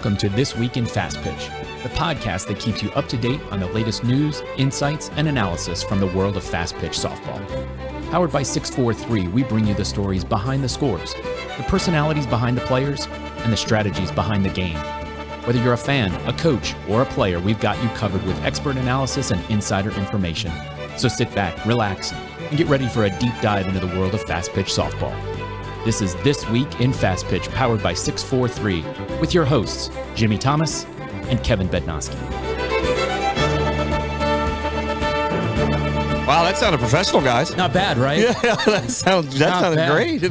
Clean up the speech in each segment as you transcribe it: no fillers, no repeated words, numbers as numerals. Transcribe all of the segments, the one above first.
welcome to This Week in Fast Pitch, the podcast that keeps you up to date on the latest news, insights, and analysis from the world of fast pitch softball. Powered by 643, we bring you the stories behind the scores, the personalities behind the players, and the strategies behind the game. Whether you're a fan, a coach, or a player, we've got you covered with expert analysis and insider information. So sit back, relax, and get ready for a deep dive into the world of fast pitch softball. This is This Week in Fast Pitch, powered by 643, with your hosts, Jimmy Thomas and Kevin Bednowski. Wow, that sounded professional, guys. Not bad, right? Yeah, that sounded great.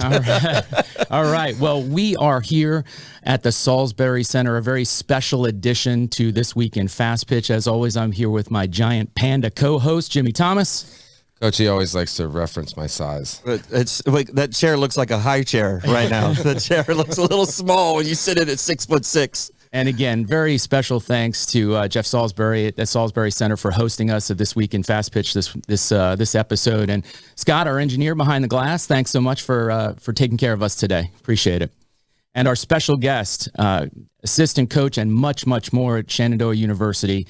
All right. Well, we are here at the Salisbury Center, a very special edition to This Week in Fast Pitch. As always, I'm here with my giant panda co-host, Jimmy Thomas. Coach, he always likes to reference my size. It's like that chair looks like a high chair right now. The chair looks a little small when you sit in at 6'6". And again, very special thanks to Jeff Salisbury at the Salisbury Center for hosting us at This Week in Fast Pitch this episode. And Scott, our engineer behind the glass, thanks so much for taking care of us today. Appreciate it. And our special guest, assistant coach and much, much more at Shenandoah University,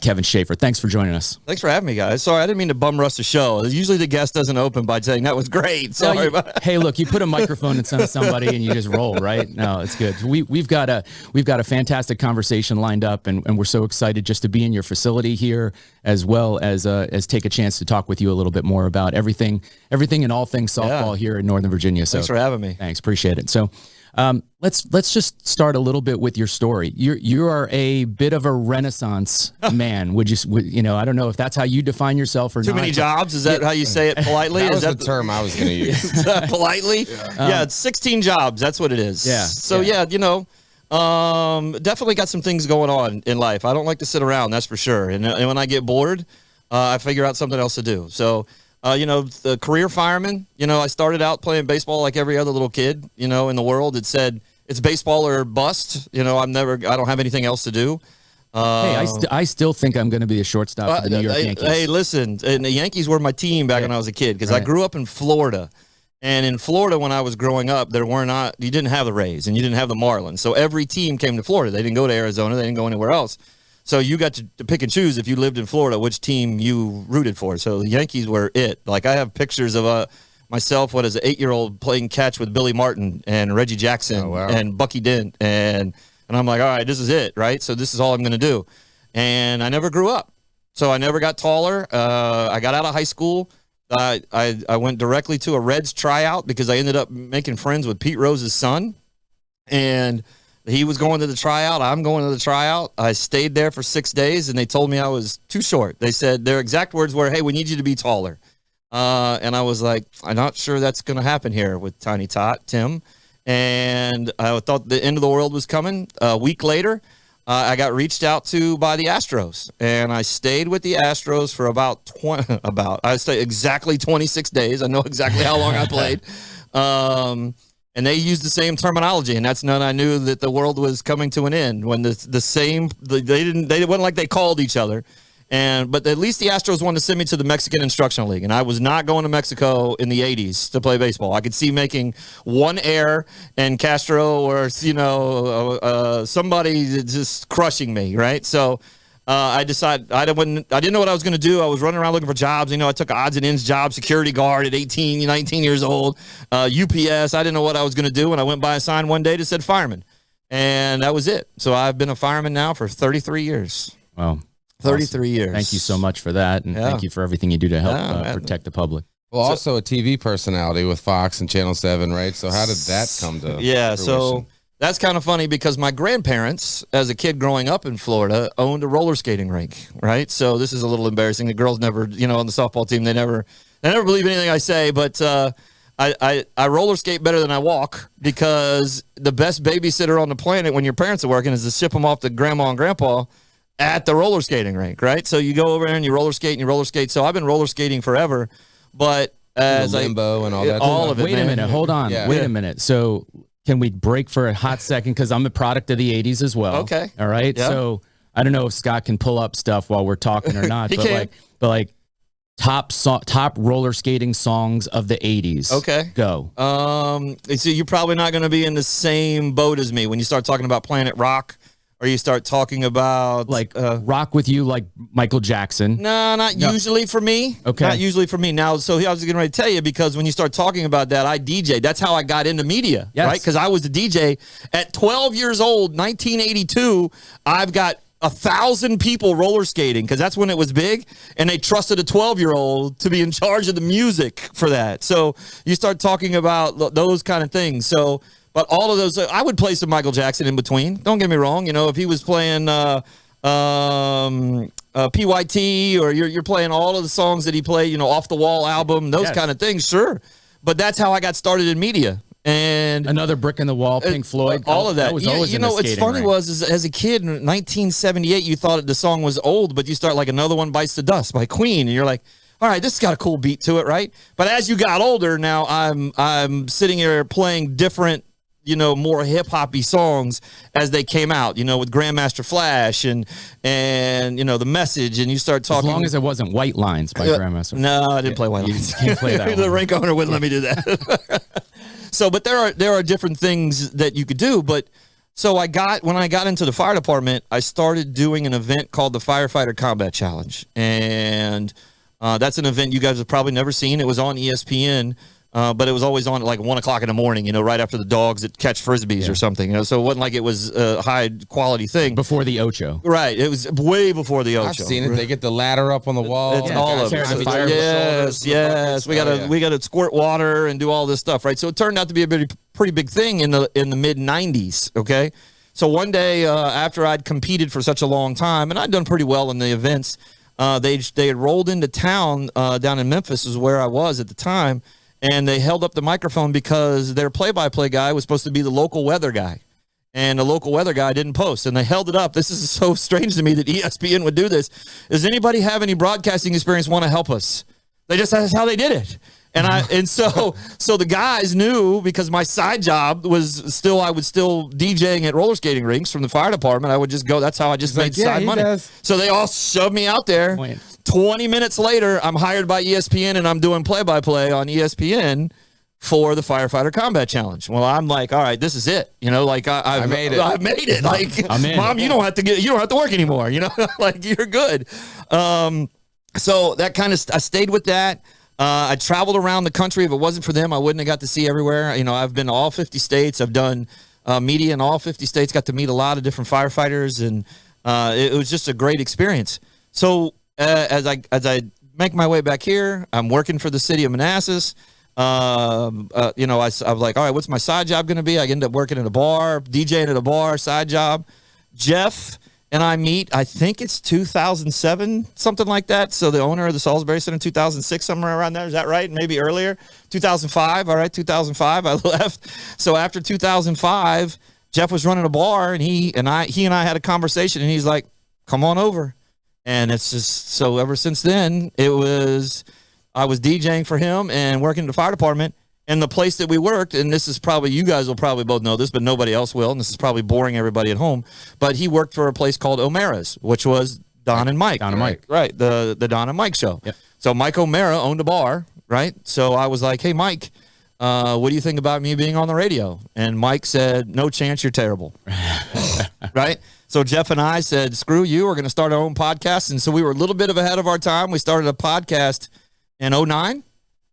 Kevin Shafer. Thanks for joining us. Thanks for having me, guys. Sorry, I didn't mean to bum rush the show. Usually the guest doesn't open by saying that was great. Sorry. Hey, look, you put a microphone in front of somebody and you just roll, right? No, it's good. We've got a fantastic conversation lined up, and we're so excited just to be in your facility here, as well as take a chance to talk with you a little bit more about everything and all things softball here in Northern Virginia. So thanks for having me. Thanks, appreciate it. So. Let's just start a little bit with your story. You are a bit of a Renaissance man. Would you I don't know if that's how you define yourself or Too not. many jobs? Is that how you say it politely? That was the term I was going to use. Politely? Yeah, it's 16 jobs. That's what it is. Yeah. So definitely got some things going on in life. I don't like to sit around, that's for sure. And when I get bored, I figure out something else to do. So the career fireman, I started out playing baseball like every other little kid, in the world. It said it's baseball or bust. I don't have anything else to do. Hey, I still think I'm going to be a shortstop for the New York Yankees. Hey, listen, and the Yankees were my team back when I was a kid, because I grew up in Florida. And in Florida, when I was growing up, you didn't have the Rays and you didn't have the Marlins. So every team came to Florida. They didn't go to Arizona. They didn't go anywhere else. So you got to pick and choose, if you lived in Florida, which team you rooted for. So the Yankees were it. Like, I have pictures of myself, as an 8-year-old, playing catch with Billy Martin and Reggie Jackson and Bucky Dent. And I'm like, all right, this is it, right? So this is all I'm going to do. And I never grew up. So I never got taller. I got out of high school. I went directly to a Reds tryout because I ended up making friends with Pete Rose's son. And he was going to the tryout. I'm going to the tryout. I stayed there for 6 days, and they told me I was too short. They said their exact words were, hey, we need you to be taller. And I was like, I'm not sure that's going to happen here with Tiny Tot, Tim. And I thought the end of the world was coming. A week later, I got reached out to by the Astros, and I stayed with the Astros for I stayed exactly 26 days. I know exactly how long I played. And they used the same terminology, and that's when I knew that the world was coming to an end. When they wasn't like they called each other, but at least the Astros wanted to send me to the Mexican Instructional League, and I was not going to Mexico in the '80s to play baseball. I could see making one error and Castro or somebody just crushing me, right? So. I decided I didn't know what I was going to do. I was running around looking for jobs. I took an odds and ends job, security guard at 18, 19 years old, UPS. I didn't know what I was going to do. And I went by a sign one day that said fireman. And that was it. So I've been a fireman now for 33 years. Wow. 33 years. Thank you so much for that. And thank you for everything you do to help protect the public. Well, also a TV personality with Fox and Channel 7, right? So how did that come to fruition? So that's kind of funny because my grandparents, as a kid growing up in Florida, owned a roller skating rink, right? So this is a little embarrassing. The girls never, on the softball team, they never believe anything I say, but I roller skate better than I walk, because the best babysitter on the planet when your parents are working is to ship them off to grandma and grandpa at the roller skating rink, right? So you go over there and you roller skate. So I've been roller skating forever, but as limbo and all that. All of it. Wait a minute. Hold on. Yeah. Wait a minute. So can we break for a hot second? Because I'm a product of the 80s as well. Okay. All right. Yeah. So I don't know if Scott can pull up stuff while we're talking or not. but top roller skating songs of the 80s. Okay. Go. So you're probably not going to be in the same boat as me when you start talking about Planet Rock. or you start talking about like rock with you, like Michael Jackson. No, not usually for me. Okay. Not usually for me. Now, so I was getting ready to tell you, because when you start talking about that, I DJ. That's how I got into media, Yes. right? Because I was a DJ at 12 years old, 1982. I've got 1,000 people roller skating, because that's when it was big, and they trusted a 12-year-old to be in charge of the music for that. So you start talking about those kind of things. So, but all of those, I would play some Michael Jackson in between. Don't get me wrong. You know, if he was playing PYT, or you're playing all of the songs that he played, you know, Off the Wall album, those kind of things, sure. But that's how I got started in media. And Another Brick in the Wall, Pink Floyd, all of that. That was always in the what's skating funny ring. was as a kid in 1978, you thought the song was old, but you start like Another One Bites the Dust by Queen, and you're like, all right, this has got a cool beat to it, right? But as you got older, now I'm sitting here playing different, you know, more hip hoppy songs as they came out, you know, with Grandmaster Flash and you know, The Message, and you start talking. As long as it wasn't White Lines by Grandmaster. No, I didn't play White You Lines. can't play that The one. rink owner wouldn't let me do that. So, but there are different things that you could do. But so when I got into the fire department, I started doing an event called the Firefighter Combat Challenge, and that's an event you guys have probably never seen. It was on ESPN. But it was always on at like 1 o'clock in the morning, you know, right after the dogs that catch Frisbees or something, you know, so it wasn't like it was a high quality thing. Before the Ocho. Right. It was way before the Ocho. I've seen it. They get the ladder up on the wall. It's all of it. Carry the fire Yes. We gotta squirt water and do all this stuff, right? So it turned out to be a pretty big thing in the mid 90s. Okay. So one day after I'd competed for such a long time, and I'd done pretty well in the events, they had rolled into town down in Memphis, is where I was at the time. And they held up the microphone because their play-by-play guy was supposed to be the local weather guy. And the local weather guy didn't post. And they held it up. This is so strange to me that ESPN would do this. Does anybody have any broadcasting experience want to help us? That's how they did it. And so the guys knew, because my side job was I was still DJing at roller skating rinks from the fire department. I would just go. That's how I just made side money. So they all shoved me out there. 20 minutes later, I'm hired by ESPN, and I'm doing play-by-play on ESPN for the Firefighter Combat Challenge. Well, I'm like, all right, this is it. You know, like I made it. I made it. Like, Mom, you don't have to work anymore. You know, like, you're good. So that kind of, I stayed with that. I traveled around the country. If it wasn't for them, I wouldn't have got to see everywhere. You know, I've been to all 50 states. I've done media in all 50 states. Got to meet a lot of different firefighters, and it was just a great experience. So as I make my way back here, I'm working for the city of Manassas. You know, I was like, all right, what's my side job going to be? I end up working at a bar, DJing at a bar, side job. Jeff and I meet, I think it's 2007, something like that. So the owner of the Salisbury Center, 2006, somewhere around there. Is that right? Maybe earlier. 2005. All right, 2005. I left. So after 2005, Jeff was running a bar, and he and I had a conversation, and he's like, "Come on over." And it's just, so ever since then, I was DJing for him and working at the fire department. And the place that we worked, and this is probably, you guys will probably both know this, but nobody else will, and this is probably boring everybody at home, but he worked for a place called O'Mara's, which was Don and Mike. Don and Mike. Right, the Don and Mike show. Yep. So Mike O'Mara owned a bar, right? So I was like, hey, Mike, what do you think about me being on the radio? And Mike said, no chance, you're terrible. Right? So Jeff and I said, screw you, we're going to start our own podcast. And so we were a little bit ahead of our time. We started a podcast in 2009.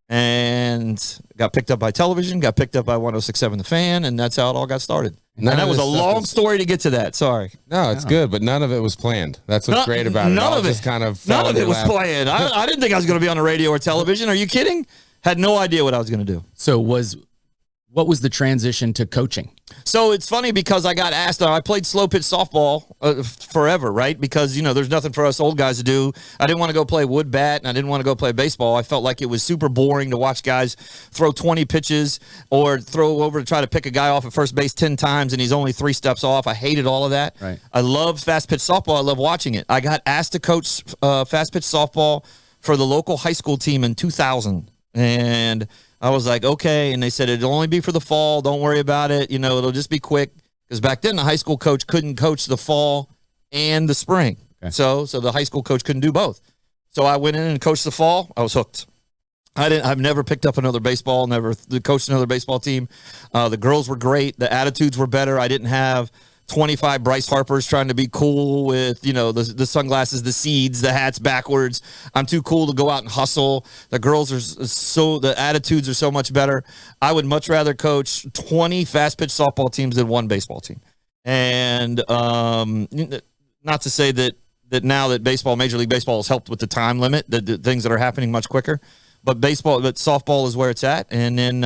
And got picked up by television, got picked up by 106.7 The Fan, and that's how it all got started. And that was a long story to get to that. Sorry. No, it's good, but none of it was planned. That's what's great about it. None of it just kind of none of it was planned. I didn't think I was going to be on the radio or television. Are you kidding? Had no idea what I was going to do. So what was the transition to coaching? So it's funny because I got asked, I played slow pitch softball forever, right? Because, you know, there's nothing for us old guys to do. I didn't want to go play wood bat, and I didn't want to go play baseball. I felt like it was super boring to watch guys throw 20 pitches or throw over to try to pick a guy off at first base 10 times, and he's only 3 steps off. I hated all of that. Right. I love fast pitch softball. I love watching it. I got asked to coach fast pitch softball for the local high school team in 2000, and I was like, okay. And they said, it'll only be for the fall. Don't worry about it. You know, it'll just be quick. Because back then, the high school coach couldn't coach the fall and the spring. Okay. So the high school coach couldn't do both. So I went in and coached the fall. I was hooked. I've never picked up another baseball, never coached another baseball team. The girls were great. The attitudes were better. I didn't have 25 Bryce Harpers trying to be cool with, the sunglasses, the seeds, the hats backwards. I'm too cool to go out and hustle. The girls the attitudes are so much better. I would much rather coach 20 fast pitch softball teams than one baseball team. And not to say that now that Major League Baseball has helped with the time limit, the things that are happening much quicker. But softball is where it's at. And then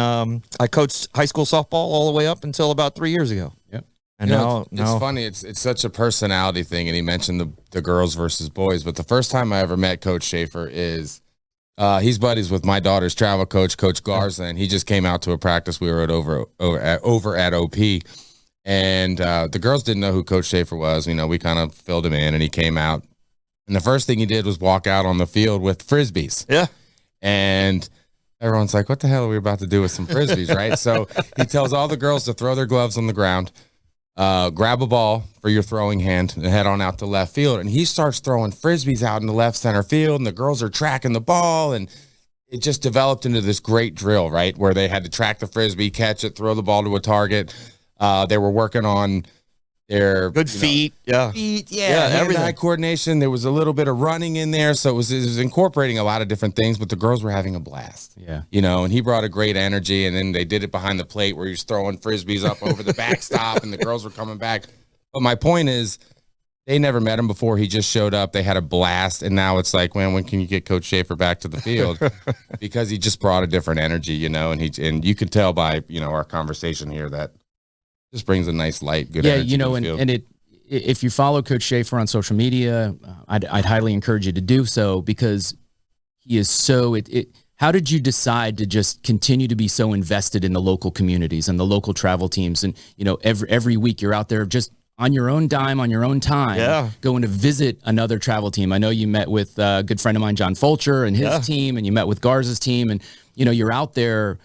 I coached high school softball all the way up until about 3 years ago. Yep. And it's funny. It's such a personality thing. And he mentioned the girls versus boys. But the first time I ever met Coach Shafer is he's buddies with my daughter's travel coach, Coach Garza. And he just came out to a practice we were at over at OP. And the girls didn't know who Coach Shafer was. We kind of filled him in, and he came out. And the first thing he did was walk out on the field with Frisbees. Yeah. And everyone's like, what the hell are we about to do with some Frisbees, right? So he tells all the girls to throw their gloves on the ground, grab a ball for your throwing hand, and head on out to left field. And he starts throwing Frisbees out in the left center field, and the girls are tracking the ball. And it just developed into this great drill, right, where they had to track the Frisbee, catch it, throw the ball to a target. They were working on their good feet, hand-eye coordination. There was a little bit of running in there, so it was incorporating a lot of different things. But the girls were having a blast, and he brought a great energy. And then they did it behind the plate where he was throwing Frisbees up over the backstop, and the girls were coming back. But my point is, they never met him before. He just showed up. They had a blast, and now it's like, man, when can you get Coach Shafer back to the field? Because he just brought a different energy, and you can tell by our conversation here that. Just brings a nice light, good energy. And if you follow Coach Shafer on social media, I'd highly encourage you to do so, because he is so. How did you decide to just continue to be so invested in the local communities and the local travel teams? And every week you're out there just on your own dime, on your own time, going to visit another travel team. I know you met with a good friend of mine, John Fulcher, and his team, and you met with Garza's team, and you're out there.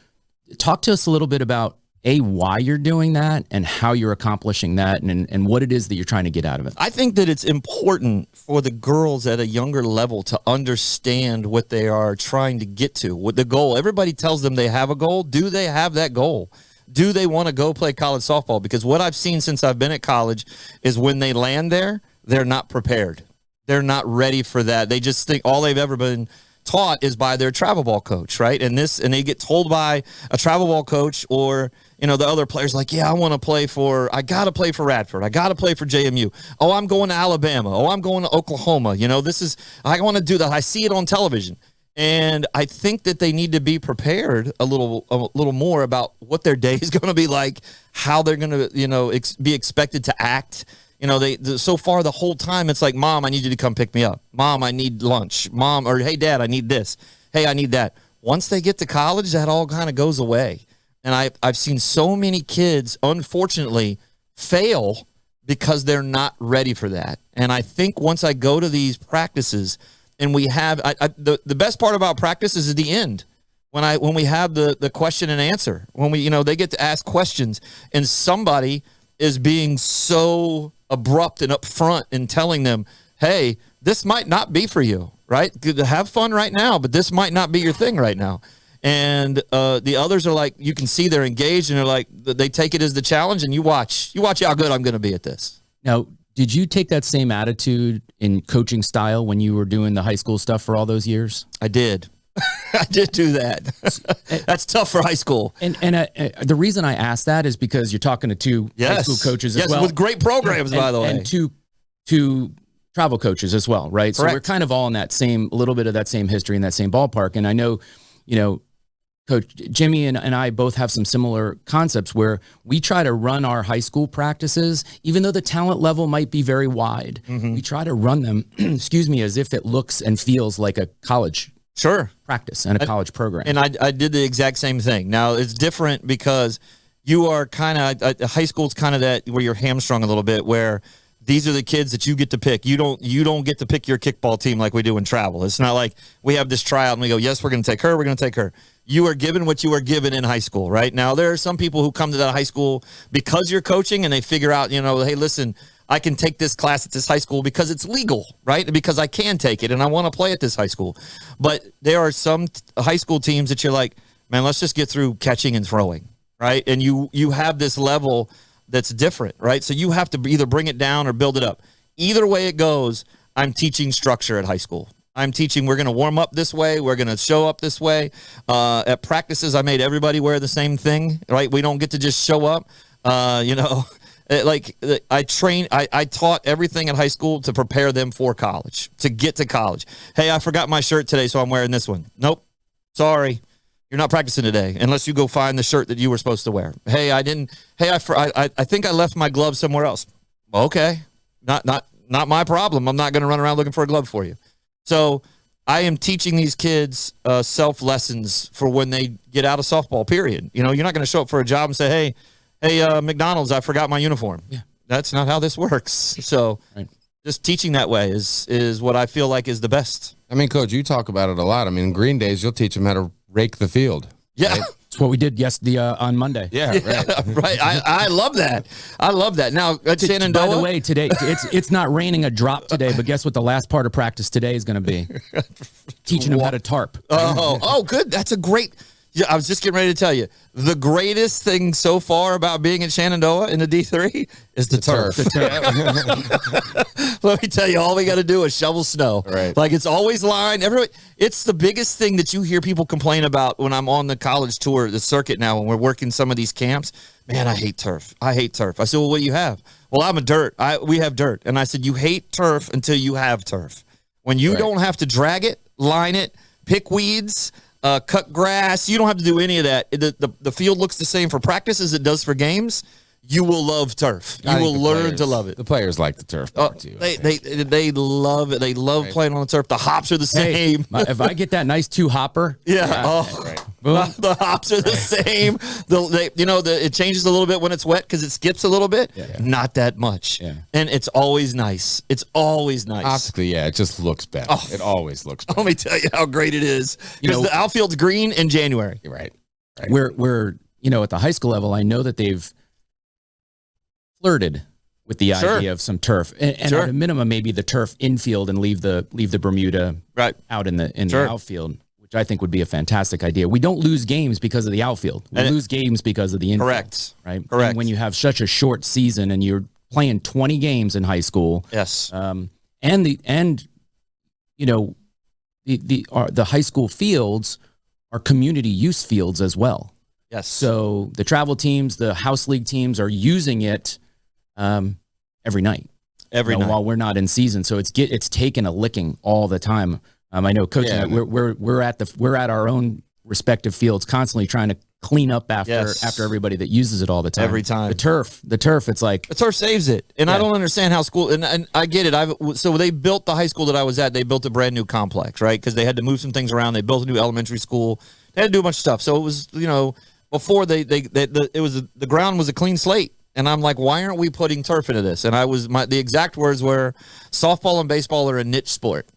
Talk to us a little bit about why you're doing that and how you're accomplishing that, and what it is that you're trying to get out of it. I think that it's important for the girls at a younger level to understand what they are trying to get to, what the goal. Everybody tells them they have a goal. Do they have that goal? Do they want to go play college softball? Because what I've seen since I've been at college is when they land there, they're not prepared. They're not ready for that. They just think all they've ever been taught is by their travel ball coach, right? And they get told by a travel ball coach or the other players like, I got to play for Radford. I got to play for JMU. Oh, I'm going to Alabama. Oh, I'm going to Oklahoma. I want to do that. I see it on television. And I think that they need to be prepared a little more about what their day is going to be like, how they're going to, be expected to act. So far the whole time it's like, Mom, I need you to come pick me up. Mom, I need lunch. Mom, or hey, Dad, I need this. Hey, I need that. Once they get to college, that all kind of goes away. And I've seen so many kids, unfortunately, fail because they're not ready for that. And I think once I go to these practices and we have the best part about practices is the end. When we have the question and answer, when they get to ask questions and somebody is being so abrupt and upfront in telling them, hey, this might not be for you, right? Have fun right now, but this might not be your thing right now. And the others are like, you can see they're engaged, and they're like, they take it as the challenge, and you watch how good I'm going to be at this. Now, did you take that same attitude in coaching style when you were doing the high school stuff for all those years? I did. I did do that. That's tough for high school. And the reason I asked that is because you're talking to two high school coaches as well. Yes, with great programs, by the way. And two travel coaches as well, right? Correct. So we're kind of all in that a little bit of that same history in that same ballpark. And I know, Coach Jimmy and I both have some similar concepts where we try to run our high school practices, even though the talent level might be very wide. Mm-hmm. We try to run them, as if it looks and feels like a college practice and a college program. And I did the exact same thing. Now, it's different because you are kind of, high school's kind of that where you're hamstrung a little bit, where these are the kids that you get to pick. You don't get to pick your kickball team like we do in travel. It's not like we have this tryout and we go, yes, we're going to take her, we're going to take her. You are given what you are given in high school, right? Now, there are some people who come to that high school because you're coaching and they figure out, hey, listen, I can take this class at this high school because it's legal, right? Because I can take it and I want to play at this high school. But there are some high school teams that you're like, man, let's just get through catching and throwing, right? And you have this level that's different, right? So you have to either bring it down or build it up. Either way it goes, I'm teaching structure at high school. I'm teaching we're going to warm up this way. We're going to show up this way. At practices, I made everybody wear the same thing, right? We don't get to just show up. I taught everything at high school to prepare them for college, to get to college. Hey, I forgot my shirt today, so I'm wearing this one. Nope. Sorry. You're not practicing today unless you go find the shirt that you were supposed to wear. Hey, I think I left my glove somewhere else. Okay. Not my problem. I'm not going to run around looking for a glove for you. So I am teaching these kids self lessons for when they get out of softball, period. You're not going to show up for a job and say, hey, McDonald's, I forgot my uniform. Yeah. That's not how this works. So just teaching that way is what I feel like is the best. I mean, Coach, you talk about it a lot. I mean, Green Days, you'll teach them how to rake the field. Yeah. Right? That's what we did on Monday. Yeah, right. Right. I love that. I love that. Now, at Shenandoah. By the way, today, it's not raining a drop today, but guess what the last part of practice today is going to be? Teaching them how to tarp. Oh, good. That's a great. Yeah, I was just getting ready to tell you. The greatest thing so far about being in Shenandoah in the D3 is the turf. Let me tell you, all we got to do is shovel snow. Right. Like, it's always lined. It's the biggest thing that you hear people complain about when I'm on the college tour, the circuit now, when we're working some of these camps. Man, I hate turf. I said, well, what do you have? Well, I'm a dirt. We have dirt. And I said, you hate turf until you have turf. When you don't have to drag it, line it, pick weeds, cut grass. You don't have to do any of that. The field looks the same for practice as it does for games. You will love turf. You will learn to love it. The players like the turf part too. They love it. They love playing on the turf. The hops are the same. If I get that nice 2-hopper. Yeah. The hops are the same. It changes a little bit when it's wet because it skips a little bit. Yeah. Not that much. Yeah. And it's always nice. It's always nice. Optically, yeah, it just looks better. Oh, it always looks better. Let me tell you how great it is. Because the outfield's green in January. Right. We're at the high school level, I know that they've flirted with the idea of some turf, and at a minimum, maybe the turf infield and leave the Bermuda out in the outfield, which I think would be a fantastic idea. We don't lose games because of the outfield. We lose games because of the infield. Correct. Right. Correct. And when you have such a short season and you're playing 20 games in high school, yes, the high school fields are community use fields as well. Yes. So the travel teams, the house league teams are using it every night. Every night while we're not in season. So it's taken a licking all the time. I know, Coach, and I, we're at our own respective fields, constantly trying to clean up after everybody that uses it all the time. Every time. The turf, it's like the turf saves it. And I don't understand how school, and I get it. So they built the high school that I was at. They built a brand new complex, right? Because they had to move some things around. They built a new elementary school. They had to do a bunch of stuff. So it was, before the ground was a clean slate. And I'm like, why aren't we putting turf into this? And the exact words were, softball and baseball are a niche sport.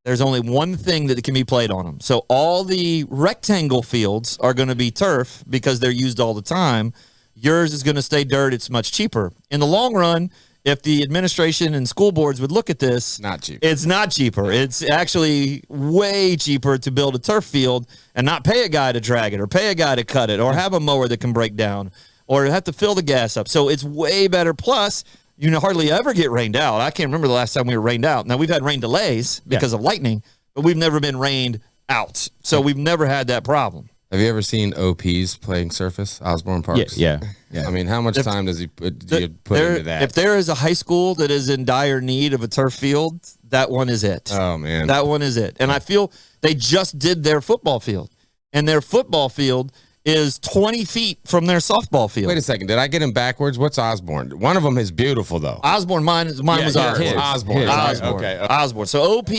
There's only one thing that can be played on them. So all the rectangle fields are going to be turf because they're used all the time. Yours is going to stay dirt. It's much cheaper. In the long run, if the administration and school boards would look at this, it's not cheaper. It's actually way cheaper to build a turf field and not pay a guy to drag it or pay a guy to cut it or have a mower that can break down or have to fill the gas up. So it's way better. Plus, you hardly ever get rained out. I can't remember the last time we were rained out. Now, we've had rain delays because of lightning, but we've never been rained out. So we've never had that problem. Have you ever seen OPs playing surface, Osborne Parks? Yeah. I mean, how much time does he put into that? If there is a high school that is in dire need of a turf field, that one is it. Oh, man. That one is it. And I feel they just did their football field. And their football field is 20 feet from their softball field. Wait a second. Did I get him backwards? What's Osborne? One of them is beautiful, though. Osborne, mine was Osborne. Osborne. Okay. Osborne. So OP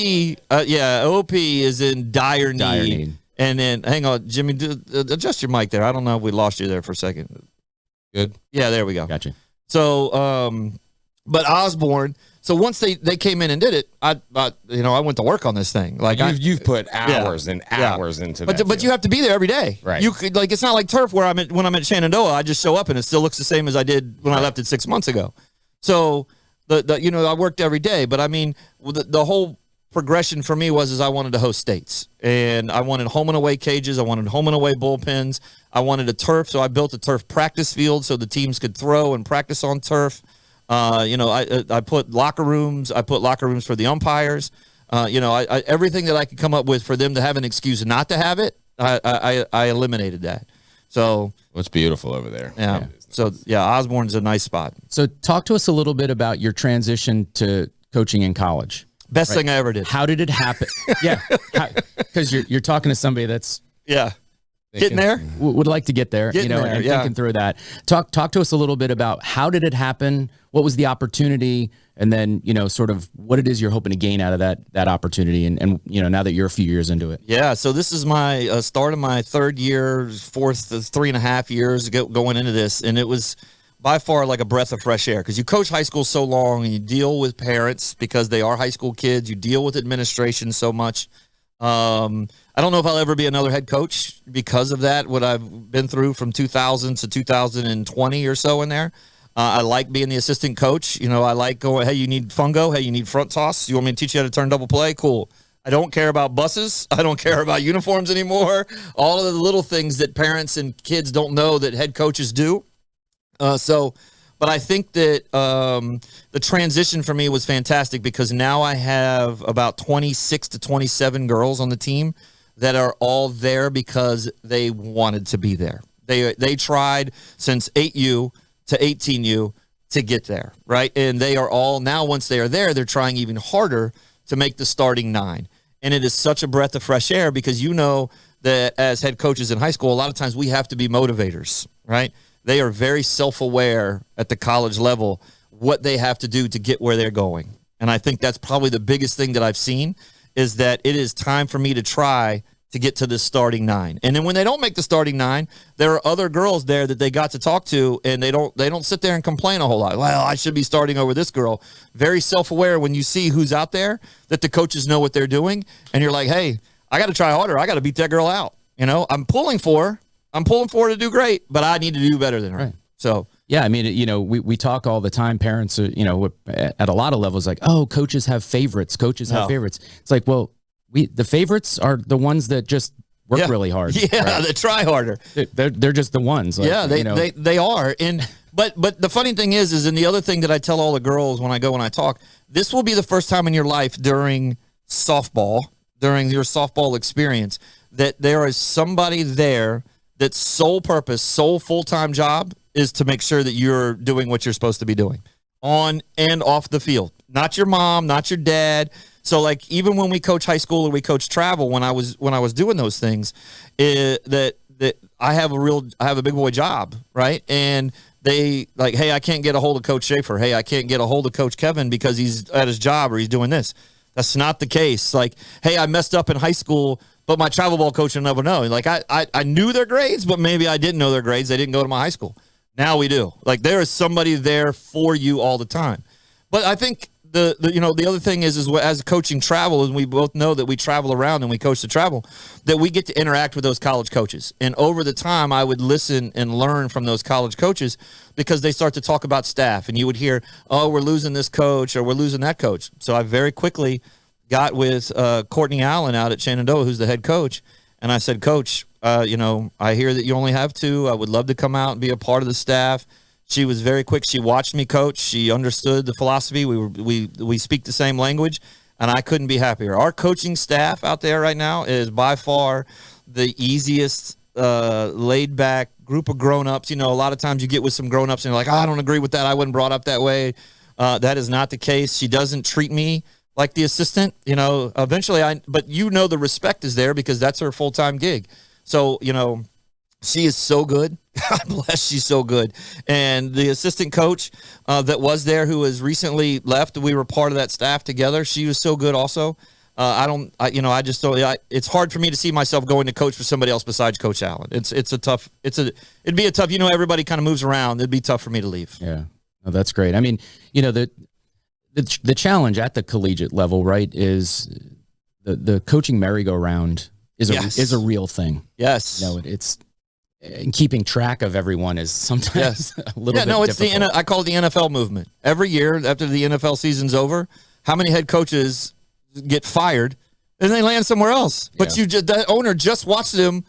is in dire need. And then, hang on, Jimmy, adjust your mic there. I don't know if we lost you there for a second. Good. Yeah, there we go. Gotcha. So, but Osborne. So once they came in and did it, I went to work on this thing. Like you've put hours and hours into that. But you have to be there every day. Right. You could, it's not like turf where when I'm at Shenandoah, I just show up and it still looks the same as I did when I left it 6 months ago. So I worked every day. But I mean, the whole progression for me was I wanted to host states, and I wanted home and away cages. I wanted home and away bullpens. I wanted a turf, so I built a turf practice field so the teams could throw and practice on turf. I put locker rooms. I put locker rooms for the umpires. Everything that I could come up with for them to have an excuse not to have it, I eliminated that. So it's beautiful over there. Yeah. So Osborne's a nice spot. So talk to us a little bit about your transition to coaching in college. Best thing I ever did. How did it happen? Yeah, because you're talking to somebody that's getting there. Would like to get there, thinking through that. Talk to us a little bit about how did it happen? What was the opportunity? And then, sort of what it is you're hoping to gain out of that opportunity. And now that you're a few years into it. Yeah. So this is my start of my third year, 3.5 years going into this. And it was by far like a breath of fresh air because you coach high school so long and you deal with parents because they are high school kids. You deal with administration so much. I don't know if I'll ever be another head coach because of that, what I've been through from 2000 to 2020 or so in there. I like being the assistant coach. I like going, hey, you need fungo. Hey, you need front toss. You want me to teach you how to turn double play? Cool. I don't care about buses. I don't care about uniforms anymore. All of the little things that parents and kids don't know that head coaches do. But I think that the transition for me was fantastic because now I have about 26 to 27 girls on the team that are all there because they wanted to be there. They tried since 8U to 18U to get there, right? And they are all now, once they are there, they're trying even harder to make the starting 9. And it is such a breath of fresh air because that as head coaches in high school, a lot of times we have to be motivators, right? They are very self-aware at the college level what they have to do to get where they're going. And I think that's probably the biggest thing that I've seen is that it is time for me to try to get to the starting 9. And then when they don't make the starting 9, there are other girls there that they got to talk to, and they don't sit there and complain a whole lot. Well, I should be starting over this girl. Very self-aware when you see who's out there, that the coaches know what they're doing, and you're like, hey, I got to try harder. I got to beat that girl out. I'm pulling for her. I'm pulling for her to do great, but I need to do better than her. Right. So yeah, I mean, we talk all the time. Parents, at a lot of levels, like, oh, coaches have favorites. Coaches have favorites. It's like, well, the favorites are the ones that just work really hard. Yeah, right? They try harder. They're just the ones. Like, they are. And but the funny thing is, and the other thing that I tell all the girls when I go and I talk, this will be the first time in your life during your softball experience, that there is somebody there that's sole purpose, sole full-time job is to make sure that you're doing what you're supposed to be doing on and off the field. Not your mom, not your dad. So like even when we coach high school or we coach travel, when I was doing those things, that I have a big boy job, right? And they like, hey, I can't get a hold of Coach Shafer. Hey, I can't get a hold of Coach Kevin because he's at his job or he's doing this. That's not the case. Like, hey, I messed up in high school, but my travel ball coach will never know. Like I knew their grades, but maybe I didn't know their grades. They didn't go to my high school. Now we do. Like there is somebody there for you all the time. But I think the other thing is as coaching travel, and we both know that we travel around and we coach the travel, that we get to interact with those college coaches. And over the time, I would listen and learn from those college coaches because they start to talk about staff, and you would hear, oh, we're losing this coach or we're losing that coach. So I very quickly got with Courtney Allen out at Shenandoah, who's the head coach, and I said, Coach, I hear that you only have 2. I would love to come out and be a part of the staff. She was very quick. She watched me coach. She understood the philosophy. We speak the same language, and I couldn't be happier. Our coaching staff out there right now is by far the easiest, laid-back group of grown-ups. A lot of times you get with some grown-ups and you're like, I don't agree with that. I wasn't brought up that way. That is not the case. She doesn't treat me like the assistant. Eventually but the respect is there because that's her full-time gig. So, she is so good. God bless, she's so good. And the assistant coach that was there, who has recently left, we were part of that staff together. She was so good also. It's hard for me to see myself going to coach for somebody else besides Coach Allen. It'd be a tough, everybody kind of moves around. It'd be tough for me to leave. Yeah. Oh, that's great. I mean, the challenge at the collegiate level, right, is the coaching merry-go-round is a real thing. Yes. It's and keeping track of everyone is sometimes a little bit difficult. I call it the NFL movement. Every year after the NFL season's over, how many head coaches get fired, and they land somewhere else. But that owner just watched them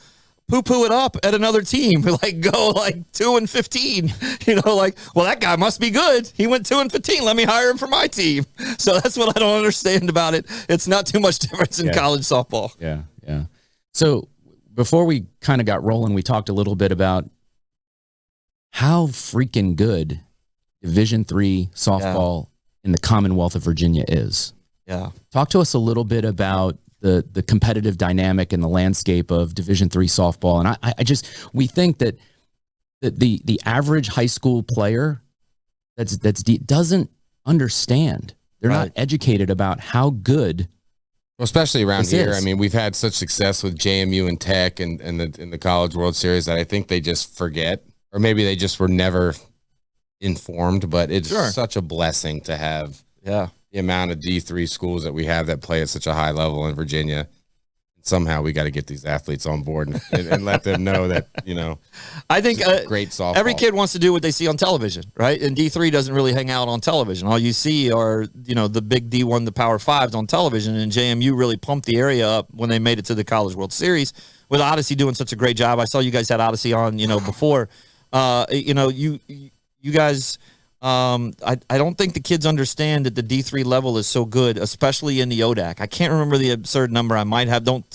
poo-poo it up at another team, like go like 2-15. You know, like, well, that guy must be good. He went 2-15. Let me hire him for my team. So that's what I don't understand about it. It's not too much difference in college softball. Yeah, yeah. So before we kind of got rolling, we talked a little bit about how freaking good Division III softball in the Commonwealth of Virginia is. Yeah. Talk to us a little bit about the competitive dynamic and the landscape of Division III softball. And we think that the average high school player doesn't understand. They're not educated about how good, especially around here. I mean, we've had such success with JMU and Tech and the College World Series that I think they just forget, or maybe they just were never informed. But it's such a blessing to have the amount of D3 schools that we have that play at such a high level in Virginia. Somehow we got to get these athletes on board and let them know that, you know, I think great softball. Every kid wants to do what they see on television, right? And D3 doesn't really hang out on television. All you see are, you know, the big D1, the Power Fives on television. And JMU really pumped the area up when they made it to the College World Series, with Odyssey doing such a great job. I saw you guys had Odyssey on, you know, before. You know, you guys. I don't think the kids understand that the D3 level is so good, especially in the ODAC. I can't remember the absurd number. I might have. Don't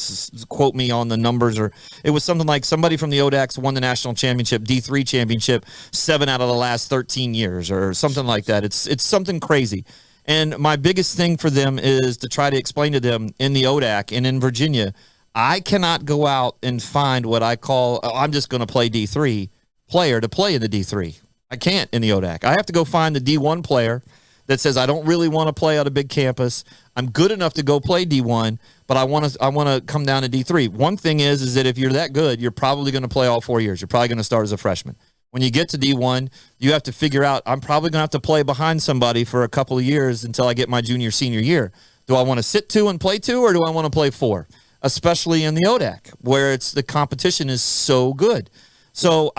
quote me on the numbers. Or it was something like somebody from the ODACs won the national championship, D3 championship, 7 out of the last 13 years, or something like that. It's something crazy. And my biggest thing for them is to try to explain to them in the ODAC and in Virginia, I cannot go out and find what I call, I'm just going to play D3 player to play in the D3. I can't in the ODAC. I have to go find the D1 player that says, I don't really want to play on a big campus. I'm good enough to go play D1, but I want to come down to D3. One thing is that if you're that good, you're probably going to play all 4 years. You're probably going to start as a freshman. When you get to D1, you have to figure out, I'm probably going to have to play behind somebody for a couple of years until I get my junior, senior year. Do I want to sit 2 and play 2, or do I want to play 4? Especially in the ODAC, where the competition is so good. So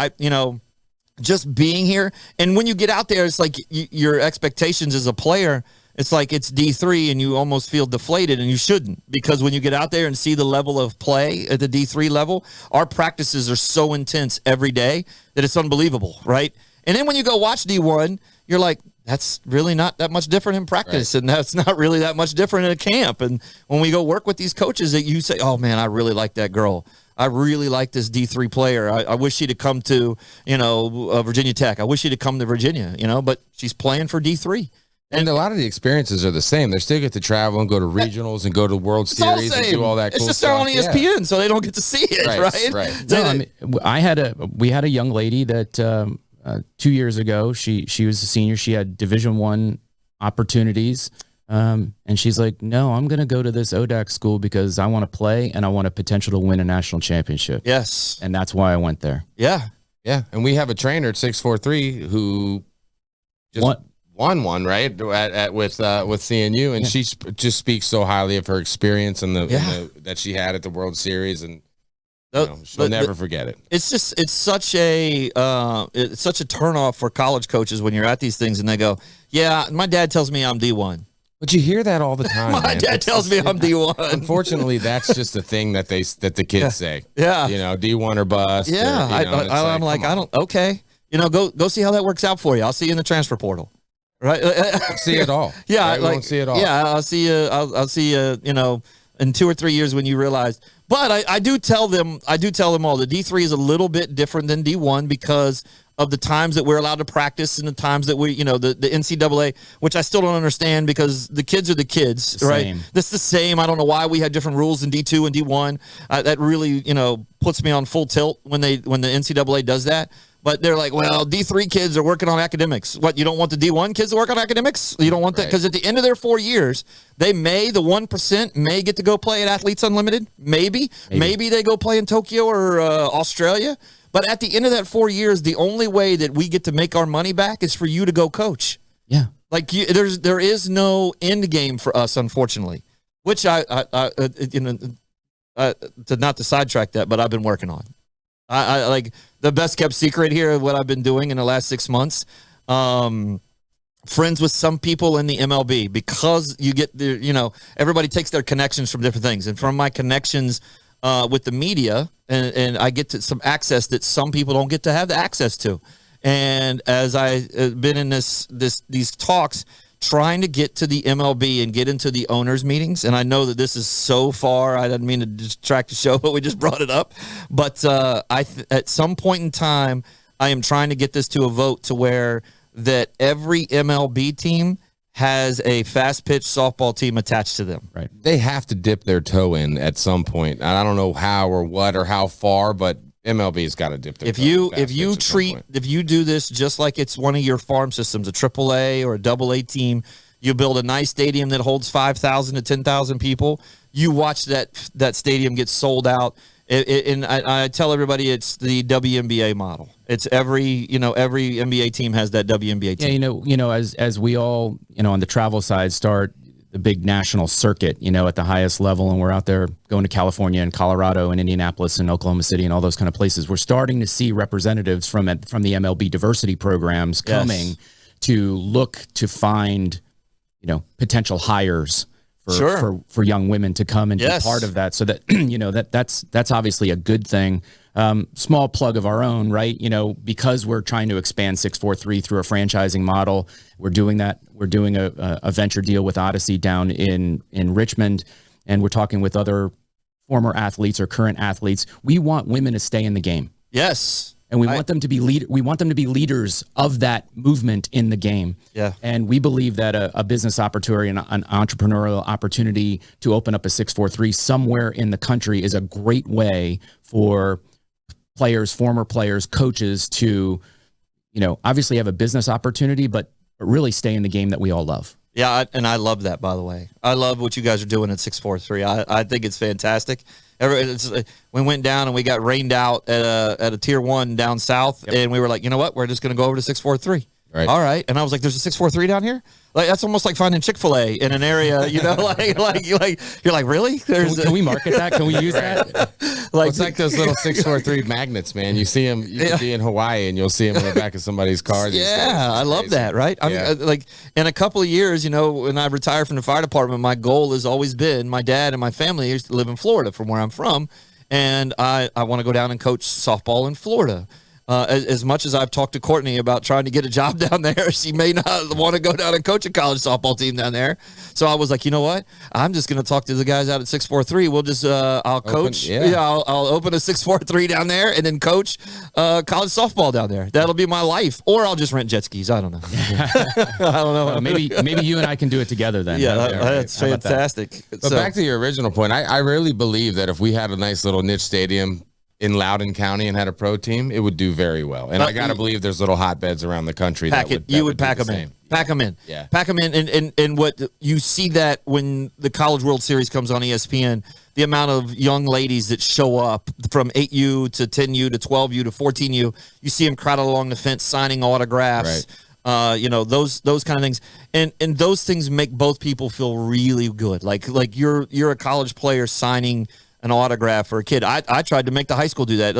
just being here, and when you get out there, it's like your expectations as a player, it's like it's D3 and you almost feel deflated, and you shouldn't, because when you get out there and see the level of play at the D3 level, our practices are so intense every day that it's unbelievable, right? And then when you go watch D1, you're like, that's really not that much different in practice, and that's not really that much different in a camp. And when we go work with these coaches, that you say, oh man, I really like that girl. I really like this D3 player. I wish she'd have come to, Virginia Tech. I wish she'd have come to Virginia, but she's playing for D3. And a lot of the experiences are the same. They still get to travel and go to regionals and go to World Series and do all that cool stuff. It's just they're on ESPN, so they don't get to see it, right? Right. No, we had a young lady that 2 years ago, she was a senior. She had Division I opportunities. And she's like, no, I'm going to go to this ODAC school because I want to play and I want a potential to win a national championship. Yes. And that's why I went there. Yeah. Yeah. And we have a trainer at 643 who just won one, right? With CNU. And she just speaks so highly of her experience and that she had at the World Series. And she'll never forget it. It's such a turnoff for college coaches when you're at these things and they go, yeah, my dad tells me I'm D1. But you hear that all the time. My dad tells me I'm D1. Unfortunately, that's just the thing that the kids say. Yeah. D1 or bust. Yeah. I'm like, I don't. Okay. Go see how that works out for you. I'll see you in the transfer portal. Right. Don't see it all. Yeah. Right? Won't see it all. Yeah. I'll see you. I'll see you. In 2 or 3 years when you realize. But I do tell them all the D3 is a little bit different than D1 because of the times that we're allowed to practice and the times that we, the NCAA, which I still don't understand because the kids are the kids, right? Same. That's the same. I don't know why we had different rules in D2 and D1. That really, puts me on full tilt when the NCAA does that. But they're like, well, D3 kids are working on academics. What, you don't want the D1 kids to work on academics? You don't want that? Because at the end of their 4 years, the 1% may get to go play at Athletes Unlimited. Maybe they go play in Tokyo or Australia. But at the end of that 4 years, the only way that we get to make our money back is for you to go coach. Yeah. Like there is no end game for us, unfortunately, which to not to sidetrack that, but I've been working on. I like the best kept secret here of what I've been doing in the last 6 months. friends with some people in the MLB because you get everybody takes their connections from different things. And from my connections with the media, and I get to some access that some people don't get to have the access to. And as I've been in these talks, trying to get to the MLB and get into the owners' meetings, and I know that this is so far, I didn't mean to distract the show, but we just brought it up. But at some point in time, I am trying to get this to a vote to where that every MLB team has a fast pitch softball team attached to them. Right. They have to dip their toe in at some point. I don't know how or what or how far, but MLB's got to dip their toe. If you do this just like it's one of your farm systems, a AAA or a AA team, you build a nice stadium that holds 5,000 to 10,000 people. You watch that stadium get sold out. And I tell everybody it's the WNBA model. It's every NBA team has that WNBA team. Yeah, as we all, on the travel side start the big national circuit, at the highest level, and we're out there going to California and Colorado and Indianapolis and Oklahoma City and all those kind of places. We're starting to see representatives from the MLB diversity programs coming to look to find, potential hires for young women to come and be part of that. So that, that's obviously a good thing. Small plug of our own, right? Because we're trying to expand 643 through a franchising model. We're doing that. We're doing a venture deal with Odyssey down in Richmond, and we're talking with other former athletes or current athletes. We want women to stay in the game. Yes. And we want them to be leaders of that movement in the game. Yeah. And we believe that a business opportunity, an entrepreneurial opportunity to open up a 643 somewhere in the country is a great way for players, former players, coaches to, obviously have a business opportunity, but really stay in the game that we all love. Yeah, and I love that, by the way. I love what you guys are doing at 643. I think it's fantastic. We went down and we got rained out at a tier 1 down south, and we were like, you know what? We're just going to go over to 643. Right. All right. And I was like, there's a 643 down here? Like, that's almost like finding Chick-fil-A in an area, like you're like, really? Can we market that? Can we use that? It's like those little 643 magnets, man. You see them, you can be in Hawaii and you'll see them in the back of somebody's car. Yeah, I love that, right? I mean, like in a couple of years, when I retire from the fire department, my goal has always been, my dad and my family used to live in Florida from where I'm from, and I want to go down and coach softball in Florida. As much as I've talked to Courtney about trying to get a job down there, she may not want to go down and coach a college softball team down there. So I was like, you know what? I'm just going to talk to the guys out at 643. We'll just, I'll coach. I'll open a 643 down there and then coach college softball down there. That'll be my life. Or I'll just rent jet skis. I don't know. I don't know. Well, maybe you and I can do it together then. Yeah, that's fantastic. But back to your original point, I really believe that if we had a nice little niche stadium in Loudoun County and had a pro team, it would do very well. And I got to believe there's little hotbeds around the country. You would pack them in. Pack them in. Yeah. Pack them in. And what you see that when the College World Series comes on ESPN, the amount of young ladies that show up from 8U to 10U to 12U to 14U, you see them crowded along the fence signing autographs. Right. Those kind of things, and those things make both people feel really good. Like you're a college player signing an autograph for a kid. I tried to make the high school do that.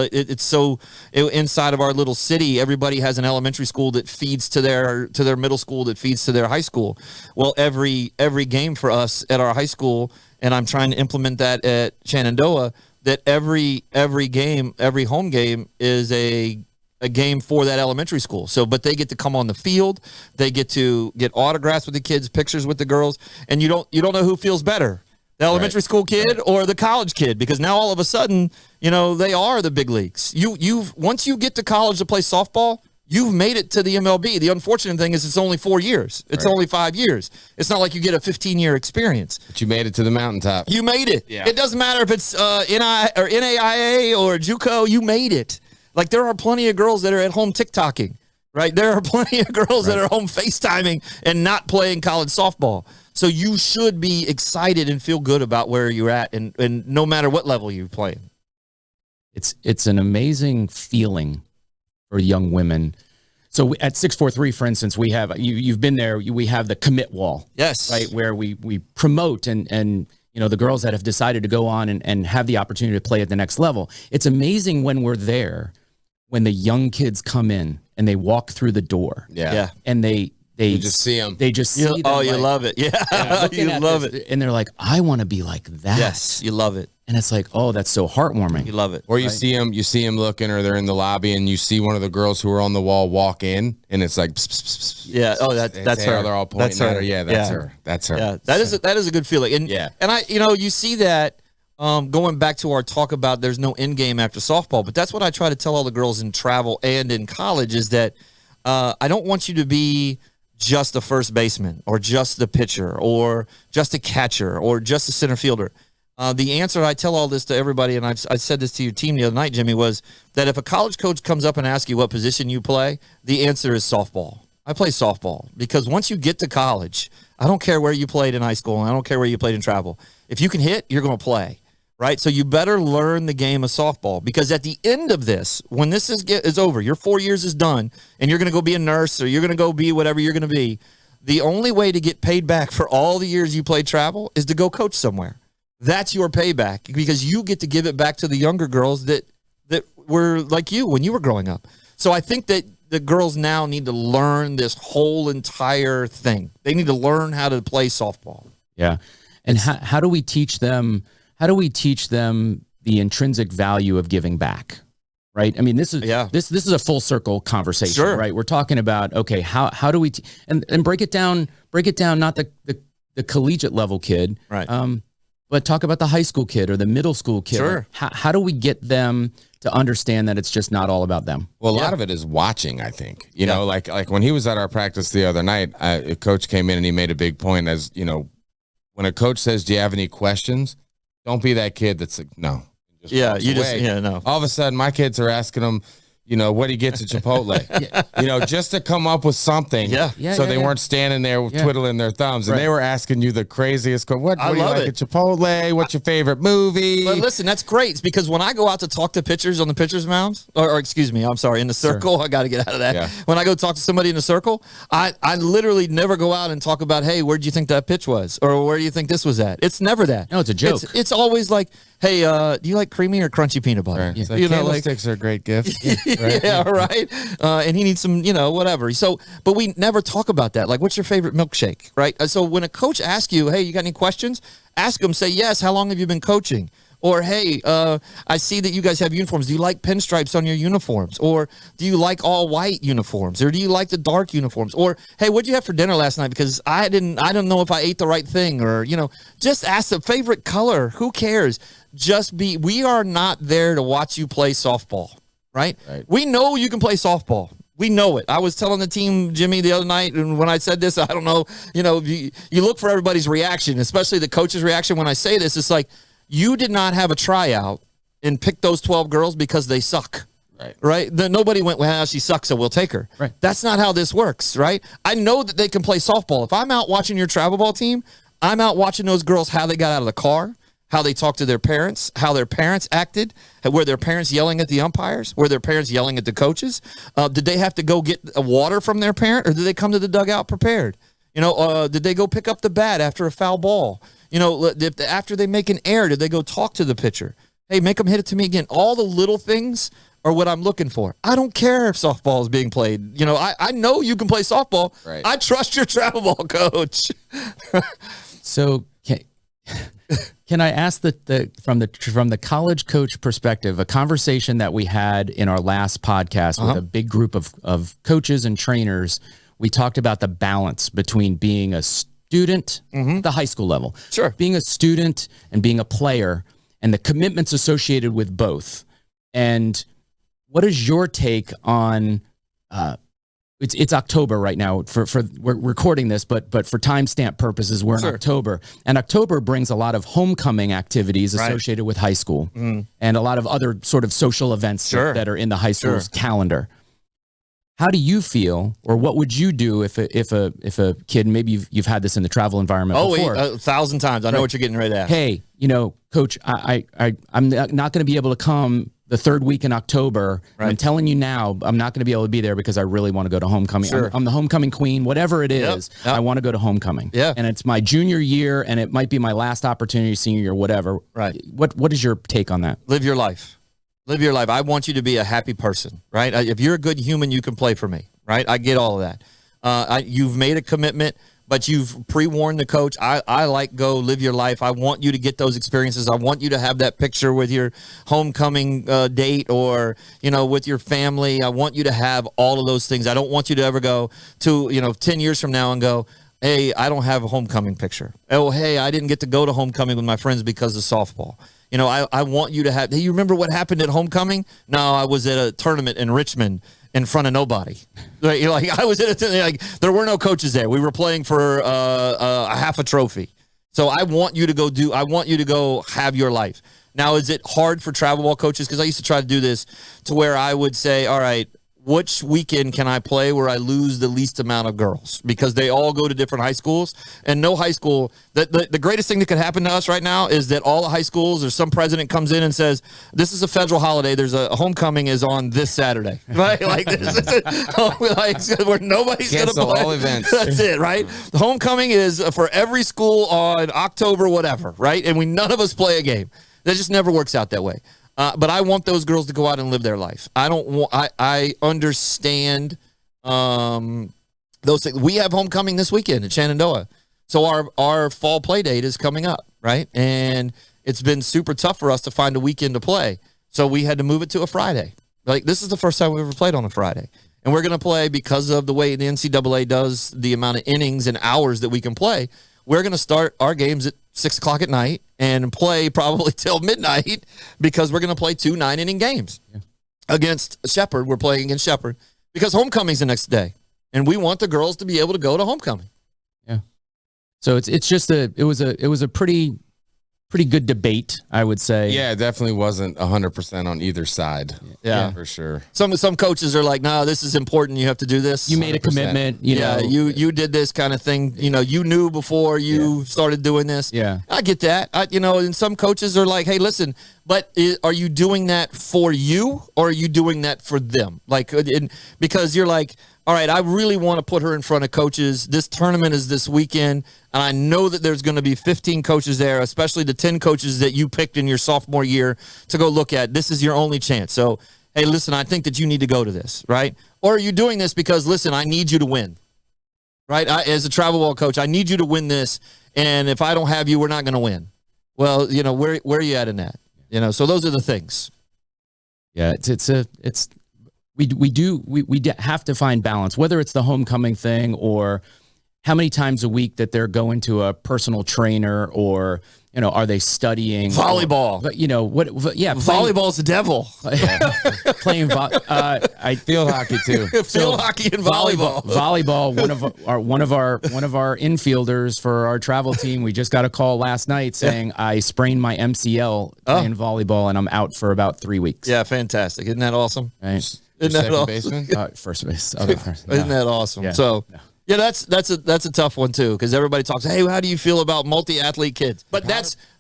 Inside of our little city, everybody has an elementary school that feeds to their middle school that feeds to their high school. Well, every game for us at our high school, and I'm trying to implement that at Shenandoah, that every game, every home game is a game for that elementary school. But they get to come on the field, they get to get autographs with the kids, pictures with the girls, and you don't know who feels better. The elementary school kid or the college kid, because now all of a sudden, they are the big leagues. Once you get to college to play softball, you've made it to the MLB. The unfortunate thing is it's only 4 years. It's only 5 years. It's not like you get a 15-year experience. But you made it to the mountaintop. You made it. Yeah. It doesn't matter if it's NAIA or JUCO. You made it. Like, there are plenty of girls that are at home TikToking, right? There are plenty of girls that are home FaceTiming and not playing college softball. So you should be excited and feel good about where you're at, and no matter what level you're playing. It's an amazing feeling for young women. So at 643, for instance, we have you've been there. We have the commit wall, yes, right, where we promote and the girls that have decided to go on and have the opportunity to play at the next level. It's amazing when we're there, when the young kids come in and they walk through the door, yeah. and you just see them. They just see them. Oh, you love it. Yeah. You love it. And they're like, I want to be like that. Yes, you love it. And it's like, oh, that's so heartwarming. You love it. Or you see them looking, or they're in the lobby, and you see one of the girls who are on the wall walk in, and it's like, pss, pss, pss, yeah. Oh, that's her. They're all pointing that's her. at her. Yeah, that's her. That's her. Yeah, that is a good feeling. And and I, you see that going back to our talk about there's no end game after softball, but that's what I try to tell all the girls in travel and in college is that I don't want you to be just a first baseman or just the pitcher or just a catcher or just a center fielder. The answer, I tell all this to everybody, and I said this to your team the other night, Jimmy, was that if a college coach comes up and asks you what position you play, the answer is softball. I play softball because once you get to college, I don't care where you played in high school, and I don't care where you played in travel. If you can hit, you're going to play, right? So you better learn the game of softball because at the end of this, when this is over, your 4 years is done, and you're going to go be a nurse or you're going to go be whatever you're going to be, the only way to get paid back for all the years you played travel is to go coach somewhere. That's your payback because you get to give it back to the younger girls that were like you when you were growing up. So I think that the girls now need to learn this whole entire thing. They need to learn how to play softball. Yeah. And how do we teach them? How do we teach them the intrinsic value of giving back? Right. I mean, this is this is a full circle conversation, right? We're talking about, okay, how do we and break it down, not the collegiate level kid. Right. But talk about the high school kid or the middle school kid. Sure. How do we get them to understand that it's just not all about them? Well, a lot of it is watching, I think. You know, like when he was at our practice the other night, a coach came in and he made a big point as, you know, when a coach says, do you have any questions? Don't be that kid that's like, no. No. All of a sudden, my kids are asking him, you know, what he gets at Chipotle, you know, just to come up with something. So they weren't standing there twiddling their thumbs. And they were asking you the craziest, what do you like at Chipotle? What's your favorite movie? But listen, that's great. It's because when I go out to talk to pitchers on the pitcher's mound, or excuse me, I'm sorry, in the circle, I got to get out of that. Yeah. When I go talk to somebody in the circle, I literally never go out and talk about, hey, where do you think that pitch was? Or where do you think this was at? It's never that. No, it's a joke. It's always like, hey, do you like creamy or crunchy peanut butter? Right. You know, candlesticks are a great gift. Right? Yeah, right. And he needs some, you know, whatever. So, but we never talk about that. Like, what's your favorite milkshake, right? So when a coach asks you, hey, you got any questions? Ask them, say, yes, how long have you been coaching? Or, hey, I see that you guys have uniforms. Do you like pinstripes on your uniforms? Or do you like all white uniforms? Or do you like the dark uniforms? Or, hey, what'd you have for dinner last night? Because I don't know if I ate the right thing. Or, you know, just ask the favorite color. Who cares? We are not there to watch you play softball, right? We know you can play softball. We know it. I was telling the team, Jimmy, the other night, and when I said this, I don't know, you know, you look for everybody's reaction, especially the coach's reaction when I say this. It's like, you did not have a tryout and pick those 12 girls because they suck. Right? Nobody went, well, she sucks, so we'll take her. Right. That's not how this works, right? I know that they can play softball. If I'm out watching your travel ball team, I'm out watching those girls, how they got out of the car, how they talked to their parents, how their parents acted, were their parents yelling at the umpires, were their parents yelling at the coaches? Did they have to go get water from their parent, or did they come to the dugout prepared? You know, did they go pick up the bat after a foul ball? You know, after they make an error, did they go talk to the pitcher? Hey, make them hit it to me again. All the little things are what I'm looking for. I don't care if softball is being played. You know, I know you can play softball. Right. I trust your travel ball coach. So can I ask from the college coach perspective, a conversation that we had in our last podcast with a big group of coaches and trainers, we talked about the balance between being a student, the high school level, being a student and being a player, and the commitments associated with both. And what is your take on? It's October right now. We're recording this, but for timestamp purposes, we're in October, and October brings a lot of homecoming activities associated with high school, and a lot of other sort of social events that are in the high school's calendar. How do you feel, or what would you do if a kid, maybe you've had this in the travel environment before? 1,000 times. I know what you're getting ready to ask. Hey, you know, coach, I'm not going to be able to come the third week in October. I'm telling you now, I'm not going to be able to be there because I really want to go to homecoming. I'm the homecoming queen, whatever it is. I want to go to homecoming. And it's my junior year, and it might be my last opportunity, senior year, whatever. What is your take on that? Live your life. Live your life. I want you to be a happy person, right? If you're a good human, you can play for me, right? I get all of that. You've made a commitment, but you've pre-warned the coach. I like go live your life. I want you to get those experiences. I want you to have that picture with your homecoming date or, with your family. I want you to have all of those things. I don't want you to ever go to, 10 years from now and go, hey, I don't have a homecoming picture. Oh, hey, I didn't get to go to homecoming with my friends because of softball. I want you to have, hey, you remember what happened at homecoming? No, I was at a tournament in Richmond in front of nobody. I was at there were no coaches there. We were playing for a half a trophy. So I want you to go have your life. Now, is it hard for travel ball coaches? Because I used to try to do this to where I would say, all right, which weekend can I play where I lose the least amount of girls? Because they all go to different high schools, and no high school. The greatest thing that could happen to us right now is that all the high schools or some president comes in and says, this is a federal holiday. There's a homecoming is on this Saturday, right? Like this is where nobody's going to play. All events. That's it, right? The homecoming is for every school on October, whatever, right? And none of us play a game. That just never works out that way. But I want those girls to go out and live their life. I understand those things. We have homecoming this weekend at Shenandoah. So our fall play date is coming up, right? And it's been super tough for us to find a weekend to play. So we had to move it to a Friday. Like, this is the first time we ever played on a Friday. And we're going to play, because of the way the NCAA does the amount of innings and hours that we can play, we're going to start our games at 6 o'clock at night and play probably till midnight, because we're going to play 2 9-inning games against Shepherd. We're playing against Shepherd because homecoming's the next day, and we want the girls to be able to go to homecoming. Yeah. So it's just it was a pretty good debate, I would say. Yeah, it definitely wasn't 100% on either side. Yeah, for sure. Some coaches are like, no, this is important. You have to do this. You made a commitment. You did this kind of thing. You knew before you started doing this. Yeah, I get that. And some coaches are like, hey, listen, but are you doing that for you, or are you doing that for them? Like, because you're like, all right, I really want to put her in front of coaches. This tournament is this weekend, and I know that there's going to be 15 coaches there, especially the 10 coaches that you picked in your sophomore year to go look at. This is your only chance. So, hey, listen, I think that you need to go to this, right? Or are you doing this because, listen, I need you to win, right? As a travel ball coach, I need you to win this, and if I don't have you, we're not going to win. Well, where are you at in that? So those are the things. Yeah, we have to find balance, whether it's the homecoming thing or how many times a week that they're going to a personal trainer, or are they studying volleyball? Volleyball's the devil. Playing field hockey too. Field hockey and volleyball. Volleyball. One of our infielders for our travel team. We just got a call last night saying I sprained my MCL playing volleyball and I'm out for about 3 weeks. Yeah, fantastic. Isn't that awesome? Right. Isn't that awesome? Baseman? First base. Isn't that awesome? Yeah. So. Yeah, that's a tough one too, because everybody talks, hey, how do you feel about multi-athlete kids? But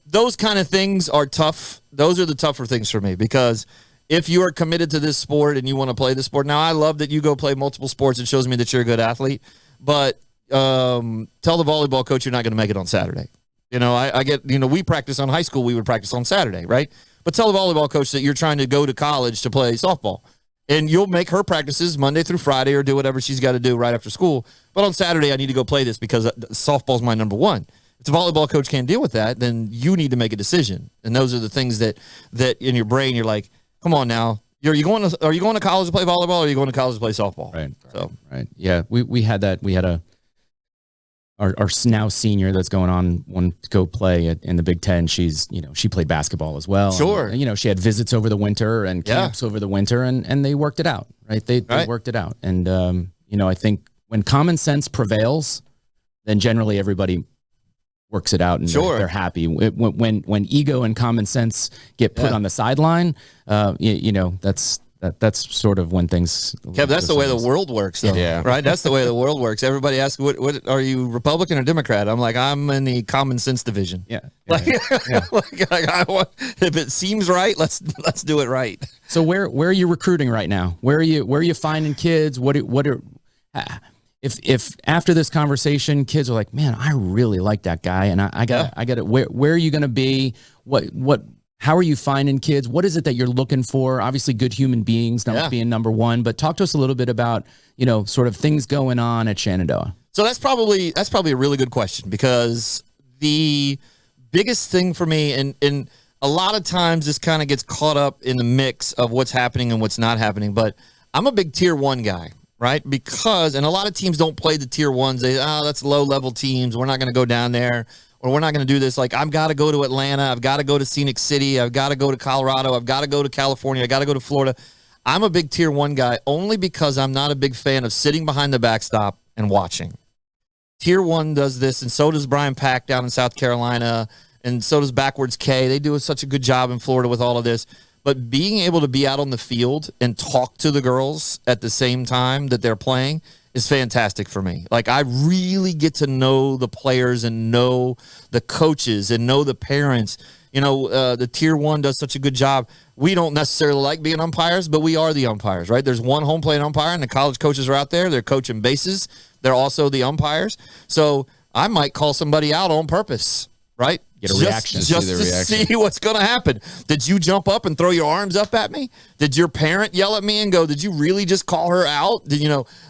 those kind of things are tough. Those are the tougher things for me, because if you are committed to this sport and you want to play this sport, now I love that you go play multiple sports. It shows me that you're a good athlete. But tell the volleyball coach you're not going to make it on Saturday. I get, we practice on high school. We would practice on Saturday, right? But tell the volleyball coach that you're trying to go to college to play softball. And you'll make her practices Monday through Friday, or do whatever she's got to do right after school. But on Saturday, I need to go play this because softball's my number one. If the volleyball coach can't deal with that, then you need to make a decision. And those are the things that in your brain, you're like, come on now. Are you going to college to play volleyball, or are you going to college to play softball? Right. So, right. Yeah. We had that. We had our now senior that's going on to go play in the Big Ten. She's, she played basketball as well. Sure. And, she had visits over the winter and camps over the winter, and they worked it out, right? They worked it out. And, I think when common sense prevails, then generally everybody works it out and they're happy. When ego and common sense get put on the sideline, that's sort of when things. Kev, that's the way the world works, though. Yeah. Right? That's the way the world works. Everybody asks, what are you, Republican or Democrat? I'm like, I'm in the common sense division. Yeah. If it seems right, let's do it right. So where are you recruiting right now? Where are you finding kids? If after this conversation, kids are like, man, I really like that guy, and I got it. Where are you going to be? What How are you finding kids? What is it that you're looking for? Obviously, good human beings, not being number one, but talk to us a little bit about, sort of things going on at Shenandoah. So that's probably a really good question, because the biggest thing for me, and a lot of times this kind of gets caught up in the mix of what's happening and what's not happening, but I'm a big tier 1 guy, right? And a lot of teams don't play the tier 1s. That's low level teams. We're not going to go down there. Or we're not going to do this. Like, I've got to go to Atlanta. I've got to go to Scenic City. I've got to go to Colorado. I've got to go to California. I got to go to Florida. I'm a big tier 1 guy only because I'm not a big fan of sitting behind the backstop and watching. Tier 1 does this, and so does Brian Pack down in South Carolina, and so does Backwards K. They do such a good job in Florida with all of this. But being able to be out on the field and talk to the girls at the same time that they're playing is fantastic for me. Like, I really get to know the players and know the coaches and know the parents. The tier 1 does such a good job. We don't necessarily like being umpires, but we are the umpires, right? There's one home plate umpire, and the college coaches are out there. They're coaching bases. They're also the umpires. So I might call somebody out on purpose, right? Get a reaction. Just to see what's going to happen. Did you jump up and throw your arms up at me? Did your parent yell at me and go, did you really just call her out?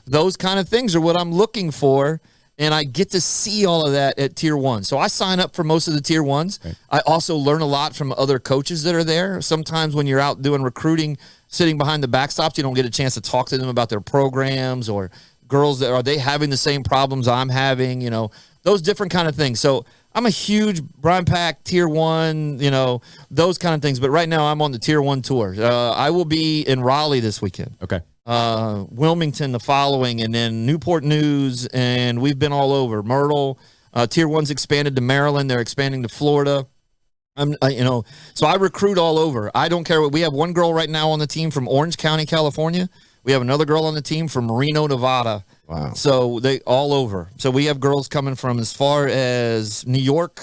Those kind of things are what I'm looking for, and I get to see all of that at tier 1. So I sign up for most of the tier 1s. Right. I also learn a lot from other coaches that are there. Sometimes when you're out doing recruiting, sitting behind the backstops, you don't get a chance to talk to them about their programs, or girls are they having the same problems I'm having, those different kind of things. So I'm a huge Brian Pack tier 1, those kind of things. But right now I'm on the tier 1 tour. I will be in Raleigh this weekend. Okay. Wilmington the following, and then Newport News, and we've been all over. Myrtle, tier 1's expanded to Maryland. They're expanding to Florida. So I recruit all over. I don't care what. We have one girl right now on the team from Orange County, California. We have another girl on the team from Reno, Nevada. Wow. So they all over. So we have girls coming from as far as New York,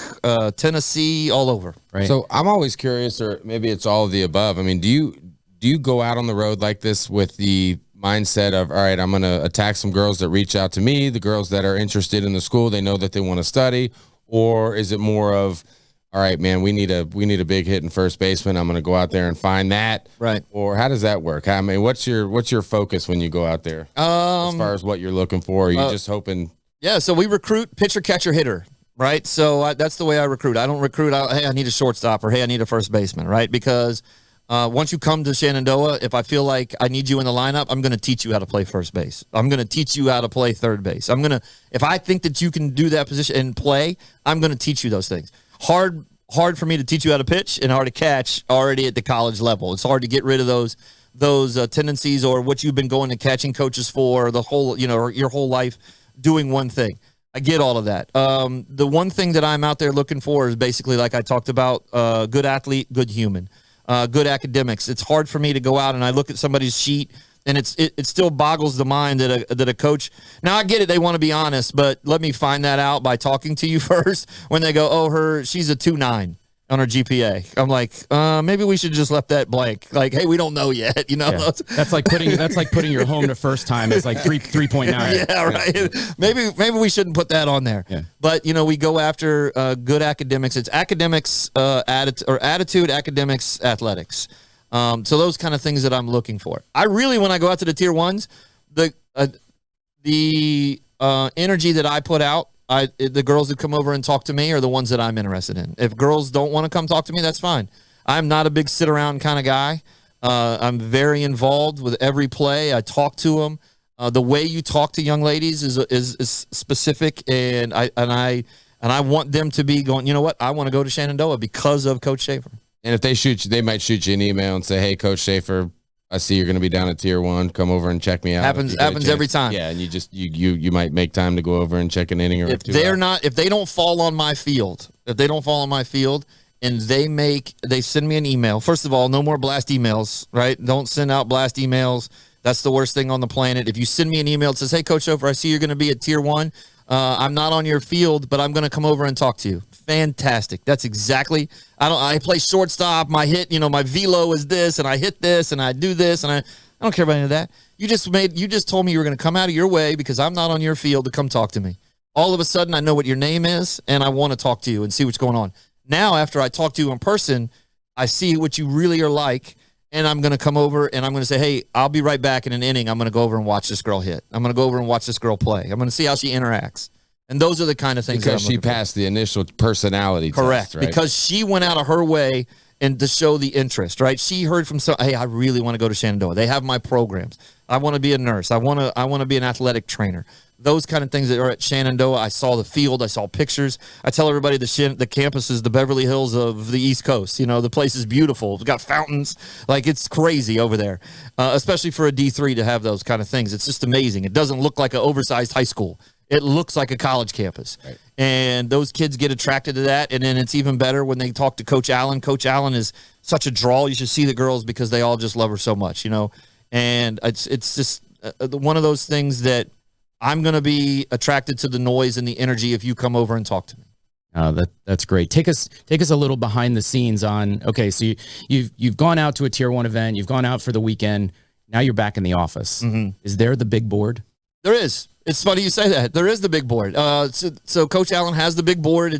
Tennessee, all over. Right. So I'm always curious, or maybe it's all of the above. I mean, do you go out on the road like this with the mindset of, all right, I'm going to attack some girls that reach out to me, the girls that are interested in the school, they know that they want to study, or is it more of, all right, man, we need a big hit in first baseman, I'm going to go out there and find that? Right. Or how does that work? I mean, what's your focus when you go out there? As far as what you're looking for, are you just hoping? Yeah, so we recruit pitcher, catcher, hitter, right? So that's the way I recruit. I don't recruit, hey, I need a shortstop, or hey, I need a first baseman, right? Because once you come to Shenandoah, if I feel like I need you in the lineup, I'm going to teach you how to play first base. I'm going to teach you how to play third base. If I think that you can do that position and play, I'm going to teach you those things. Hard for me to teach you how to pitch and hard to catch already at the college level. It's hard to get rid of those tendencies, or what you've been going to catching coaches for the whole, your whole life doing one thing. I get all of that. The one thing that I'm out there looking for is basically, like I talked about, good athlete, good human, good academics. It's hard for me to go out and I look at somebody's sheet, and it still boggles the mind that a coach. Now I get it; they want to be honest, but let me find that out by talking to you first. When they go, "Oh, she's a 2.9 on her GPA," I'm like, maybe we should just left that blank. Like, hey, we don't know yet. Yeah. That's like putting your home to first time as like 3.9. Yeah, right. Yeah. Maybe we shouldn't put that on there. Yeah. But we go after good academics. It's academics, attitude, academics, athletics. So those kind of things that I'm looking for. When I go out to the tier 1s, the energy that I put out, the girls that come over and talk to me are the ones that I'm interested in. If girls don't want to come talk to me, that's fine. I'm not a big sit around kind of guy. I'm very involved with every play. I talk to them. The way you talk to young ladies is specific, and I want them to be going, you know what? I want to go to Shenandoah because of Coach Shafer. And if they shoot you, they might shoot you an email and say, "Hey, Coach Shafer, I see you're going to be down at tier 1. Come over and check me out." Happens every time. Yeah, and you might make time to go over and check an inning or two. If they don't fall on my field, and they send me an email. First of all, no more blast emails, right? Don't send out blast emails. That's the worst thing on the planet. If you send me an email that says, "Hey, Coach Shafer, I see you're going to be at tier 1. I'm not on your field, but I'm going to come over and talk to you." Fantastic. That's exactly. I play shortstop. My hit, my velo is this, and I hit this, and I do this, and I don't care about any of that. You just told me you were going to come out of your way because I'm not on your field to come talk to me. All of a sudden, I know what your name is, and I want to talk to you and see what's going on. Now, after I talk to you in person, I see what you really are like, and I'm going to come over and I'm going to say, hey, I'll be right back in an inning. I'm going to go over and watch this girl hit. I'm going to go over and watch this girl play. I'm going to see how she interacts. And those are the kind of things because she passed the initial personality correct test, right? Because she went out of her way and to show the interest, right? She heard from some, hey, I really want to go to Shenandoah. They have my programs. I want to be a nurse. I want to be an athletic trainer. Those kind of things that are at Shenandoah. I saw the field. I saw pictures. I tell everybody the campus is the Beverly Hills of the East Coast. You know, the place is beautiful. It's got fountains. Like, it's crazy over there, especially for a D3 to have those kind of things. It's just amazing. It doesn't look like an oversized high school. It looks like a college campus. Right. And those kids get attracted to that. And then it's even better when they talk to Coach Allen. Coach Allen is such a draw. You should see the girls because they all just love her so much, you know. And it's just one of those things that I'm going to be attracted to the noise and the energy if you come over and talk to me. Oh, that's great. Take us a little behind the scenes on, okay, so you've gone out to a Tier 1 event. You've gone out for the weekend. Now you're back in the office. Mm-hmm. Is there the big board? There is. It's funny you say that. There is the big board. So Coach Allen has the big board.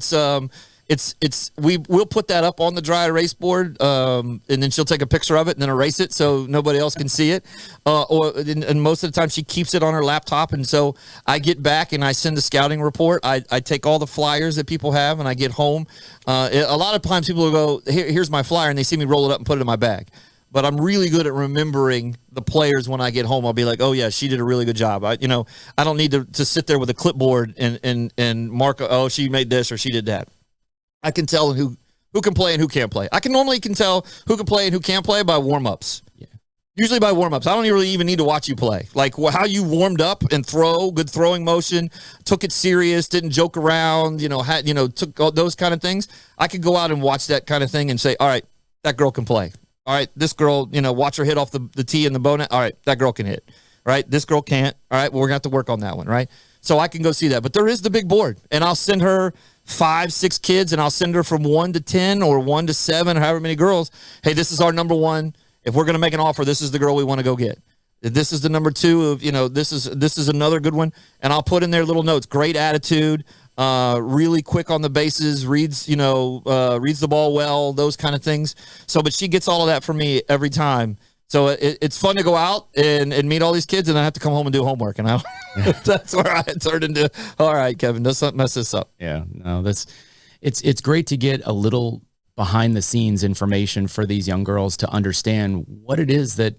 We'll put that up on the dry erase board, and then she'll take a picture of it and then erase it so nobody else can see it. And most of the time she keeps it on her laptop. And so I get back and I send a scouting report. I take all the flyers that people have and I get home. A lot of times people will go, here's my flyer, and they see me roll it up and put it in my bag. But I'm really good at remembering the players when I get home. I'll be like, oh, yeah, she did a really good job. I don't need to sit there with a clipboard and mark, oh, she made this or she did that. I can tell who can play and who can't play. I can tell who can play and who can't play by warm-ups. Yeah. Usually by warm-ups. I don't really even need to watch you play. Like how you warmed up and good throwing motion, took it serious, didn't joke around, took all those kind of things. I could go out and watch that kind of thing and say, all right, that girl can play. All right, this girl, watch her hit off the tee and the bow net. All right, that girl can hit. All right, this girl can't. All right, well, we're going to have to work on that one, right? So I can go see that. But there is the big board, and I'll send her 5, 6 kids, and I'll send her from 1 to 10 or 1 to 7 or however many girls. Hey, this is our number 1. If we're going to make an offer, this is the girl we want to go get. This is the number 2 of, this is another good one. And I'll put in there little notes. Great attitude. Really quick on the bases, reads the ball well, those kind of things. So, but she gets all of that from me every time. So it's fun to go out and meet all these kids, and I have to come home and do homework. And that's where I turned into, all right, Kevin, let's not mess this up. Yeah, no, it's great to get a little behind the scenes information for these young girls to understand what it is that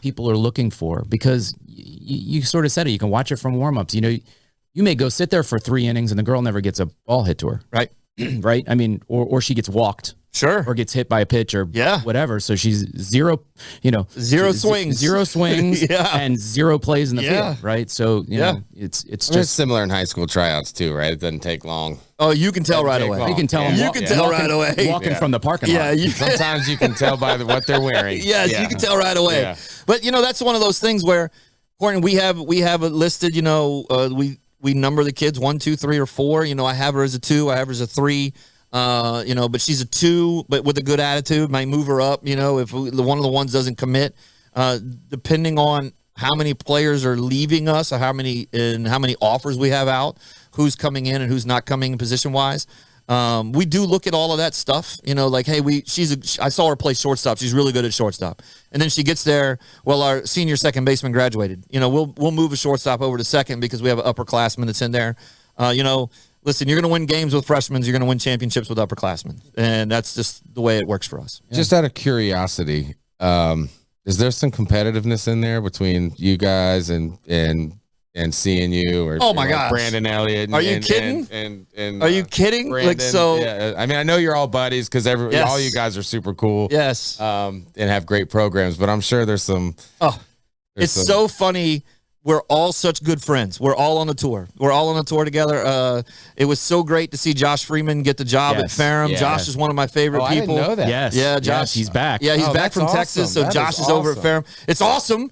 people are looking for, because you sort of said it. You can watch it from warm-ups. You may go sit there for 3 innings and the girl never gets a ball hit to her. Right. Right. I mean, or she gets walked. Sure. Or gets hit by a pitch or whatever. So she's zero swings, and 0 plays in the field. Right. So, it's just similar in high school tryouts too, right? It doesn't take long. Oh, you can tell right away. You can tell them. You can tell right away. Walking from the parking lot. Yeah. Sometimes you can tell by what they're wearing. Yes, you can tell right away. Yeah. But, that's one of those things where, Courtney, we have it listed, we number the kids 1, 2, 3, or 4. I have her as a 2. I have her as a 3. But she's a 2, but with a good attitude. Might move her up. If one of the ones doesn't commit, depending on how many players are leaving us, or how many offers we have out, who's coming in and who's not coming position wise. We do look at all of that stuff, like, hey, I saw her play shortstop. She's really good at shortstop. And then she gets there. Well, our senior second baseman graduated. We'll move a shortstop over to second because we have an upperclassman that's in there. Listen, you're going to win games with freshmen. You're going to win championships with upperclassmen. And that's just the way it works for us. Yeah. Just out of curiosity, is there some competitiveness in there between you guys and CNU or oh my gosh, Brandon Elliott? Are you kidding? And are you kidding? Brandon, yeah. I mean, I know you're all buddies because all you guys are super cool. Yes. And have great programs, but I'm sure there's some. So funny. We're all such good friends. We're all on the tour. Together. It was so great to see Josh Freeman get the job at Ferrum. Yeah. Josh is one of my favorite people. I didn't know that. Yes. Yeah, Josh. Yes, he's back. Yeah, he's back from awesome. Texas. So Josh is over at Ferrum. It's awesome,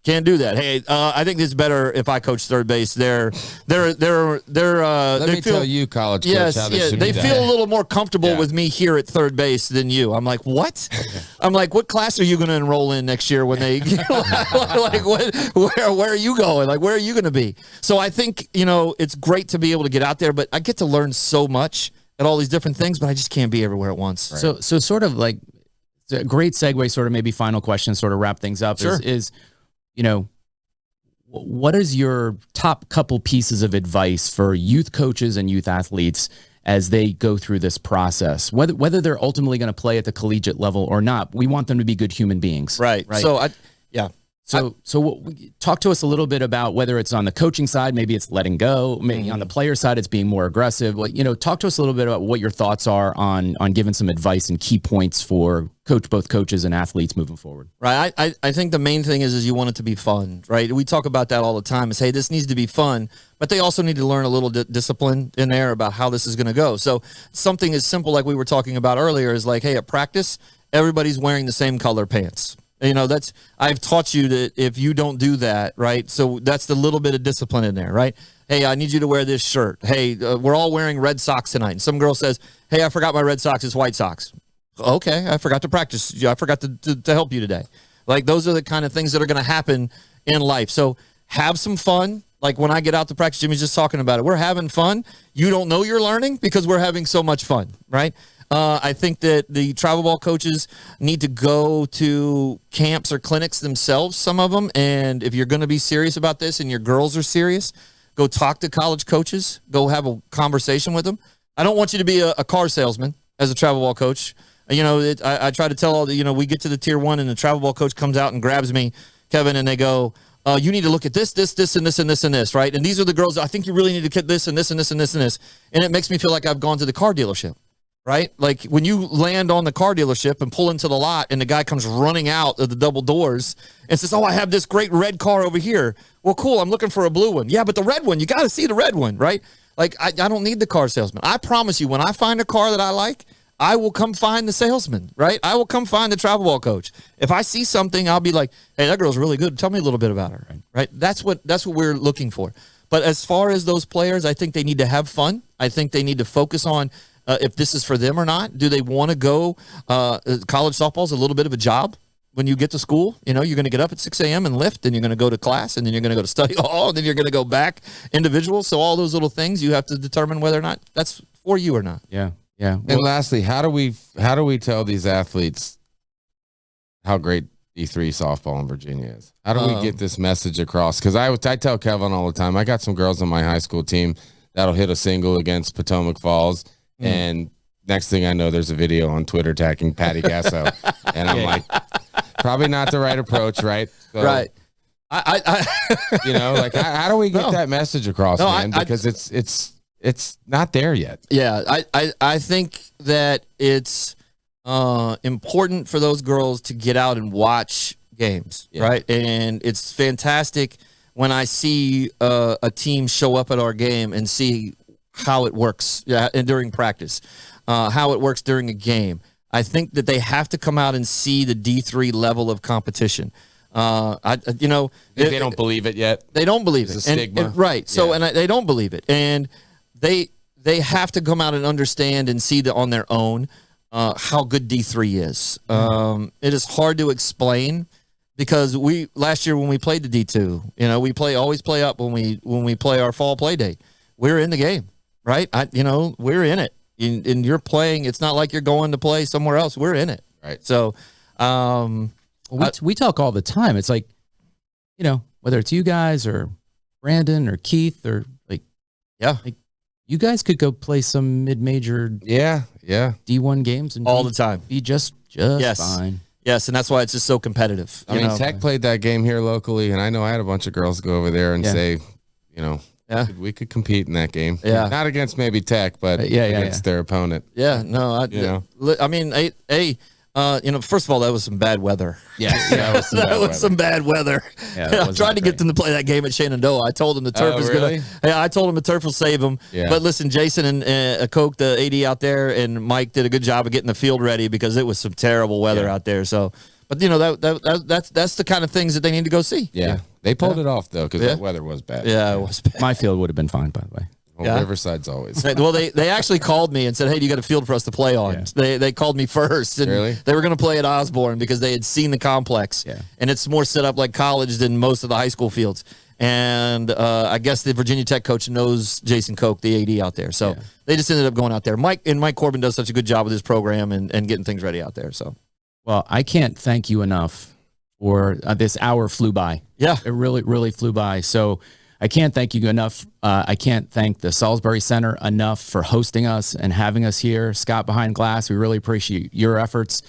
Can't do that. Hey, I think it's better if I coach third base. Let me tell you, college coach, how this should be done. They feel a little more comfortable with me here at third base than you. I'm like, what? I'm like, what class are you going to enroll in next year when they like where are you going? Like, where are you going to be? So I think, it's great to be able to get out there, but I get to learn so much at all these different things, but I just can't be everywhere at once. Right. So sort of like a great segue, sort of maybe final question, sort of wrap things up is what is your top couple pieces of advice for youth coaches and youth athletes as they go through this process, whether they're ultimately going to play at the collegiate level or not? We want them to be good human beings. Right. So So talk to us a little bit about whether it's on the coaching side, maybe it's letting go, maybe on the player side, it's being more aggressive. Talk to us a little bit about what your thoughts are on giving some advice and key points for both coaches and athletes moving forward. Right. I think the main thing is you want it to be fun, right? We talk about that all the time is, hey, this needs to be fun, but they also need to learn a little discipline in there about how this is going to go. So something as simple like we were talking about earlier is like, hey, at practice, everybody's wearing the same color pants. I've taught you that if you don't do that, right? So that's the little bit of discipline in there, right? Hey, I need you to wear this shirt. Hey, we're all wearing red socks tonight. And some girl says, hey, I forgot my red socks. It's white socks. Okay, I forgot to practice. I forgot to help you today. Like, those are the kind of things that are going to happen in life. So have some fun. Like, when I get out to practice, Jimmy's just talking about it. We're having fun. You don't know you're learning because we're having so much fun, right? I think that the travel ball coaches need to go to camps or clinics themselves, some of them. And if you're going to be serious about this and your girls are serious, go talk to college coaches. Go have a conversation with them. I don't want you to be a car salesman as a travel ball coach. I try to tell all the, we get to the tier 1 and the travel ball coach comes out and grabs me, Kevin, and they go, you need to look at this, and this, and this, and this, right? And these are the girls, I think you really need to get this, and this, and this, and this, and this. And it makes me feel like I've gone to the car dealership. Right? Like, when you land on the car dealership and pull into the lot and the guy comes running out of the double doors and says, oh, I have this great red car over here. Well, cool. I'm looking for a blue one. Yeah, but the red one, you got to see the red one, right? Like, I don't need the car salesman. I promise you, when I find a car that I like, I will come find the salesman, right? I will come find the travel ball coach. If I see something, I'll be like, hey, that girl's really good. Tell me a little bit about her, right? That's what we're looking for. But as far as those players, I think they need to have fun. I think they need to focus on if this is for them or not. Do they want to go? College softball is a little bit of a job when you get to school. You're going to get up at 6 a.m. and lift, and you're going to go to class, and then you're going to go to study hall, and then you're going to go back individual. So all those little things, you have to determine whether or not that's for you or not. Yeah. Yeah. And lastly, how do we tell these athletes how great D3 softball in Virginia is? How do we get this message across? Because I tell Kevin all the time, I got some girls on my high school team that'll hit a single against Potomac Falls. And next thing I know, there's a video on Twitter tagging Patty Gasso. And I'm like, probably not the right approach, right? So, right. How do we get that message across, man? Because it's not there yet. Yeah, I think that it's important for those girls to get out and watch games, right? And it's fantastic when I see a team show up at our game and see how it works and during practice, how it works during a game. I think that they have to come out and see the D3 level of competition. They don't believe it yet. They don't believe it. It's a stigma. Right. So, and they don't believe it. And they have to come out and understand and see on their own how good D3 is. It is hard to explain because last year when we played the D2, we always play up when we play our fall play date. We're in the game, right? We're in it. And you're playing. It's not like you're going to play somewhere else. We're in it. Right. So, we talk all the time. It's like, whether it's you guys or Brandon or Keith or you guys could go play some mid-major D1 games and all the time. Be just fine. Yes, and that's why it's just so competitive. I mean, Tech played that game here locally, and I know I had a bunch of girls go over there and say, we could compete in that game. Yeah. Not against maybe Tech, but against their opponent. Yeah, no, I mean, first of all, that was some bad weather. Yeah, that was some bad weather. Yeah, I tried to get them to play that game at Shenandoah. I told them the turf I told them the turf will save them. Yeah. But listen, Jason and Coke, the AD out there, and Mike did a good job of getting the field ready because it was some terrible weather out there. So, But that's the kind of things that they need to go see. Yeah. They pulled it off though, because the weather was bad. Yeah, it was bad. My field would have been fine, by the way. Well, Riverside's always. Well, they actually called me and said, "Hey, you got a field for us to play on?" Yeah. They called me first, and really? They were going to play at Osborne because they had seen the complex, and it's more set up like college than most of the high school fields. And I guess the Virginia Tech coach knows Jason Koch, the AD out there, so they just ended up going out there. Mike Corbin does such a good job with his program and getting things ready out there. So, well, I can't thank you enough for this hour flew by. Yeah, it really, really flew by. So. I can't thank you enough. I can't thank the Salisbury Center enough for hosting us and having us here. Scott Behind Glass, we really appreciate your efforts.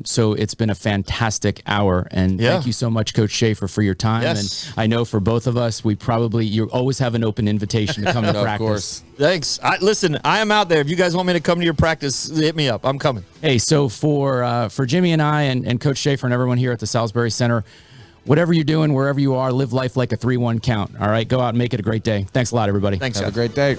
So it's been a fantastic hour, and thank you so much, Coach Shafer, for your time. Yes. And I know for both of us, you always have an open invitation to come to practice. Of course. Thanks. Listen, I am out there. If you guys want me to come to your practice, hit me up. I'm coming. Hey, so for Jimmy and I and Coach Shafer and everyone here at the Salisbury Center, whatever you're doing, wherever you are, live life like a 3-1 count. All right, go out and make it a great day. Thanks a lot, everybody. Thanks. Have a great day.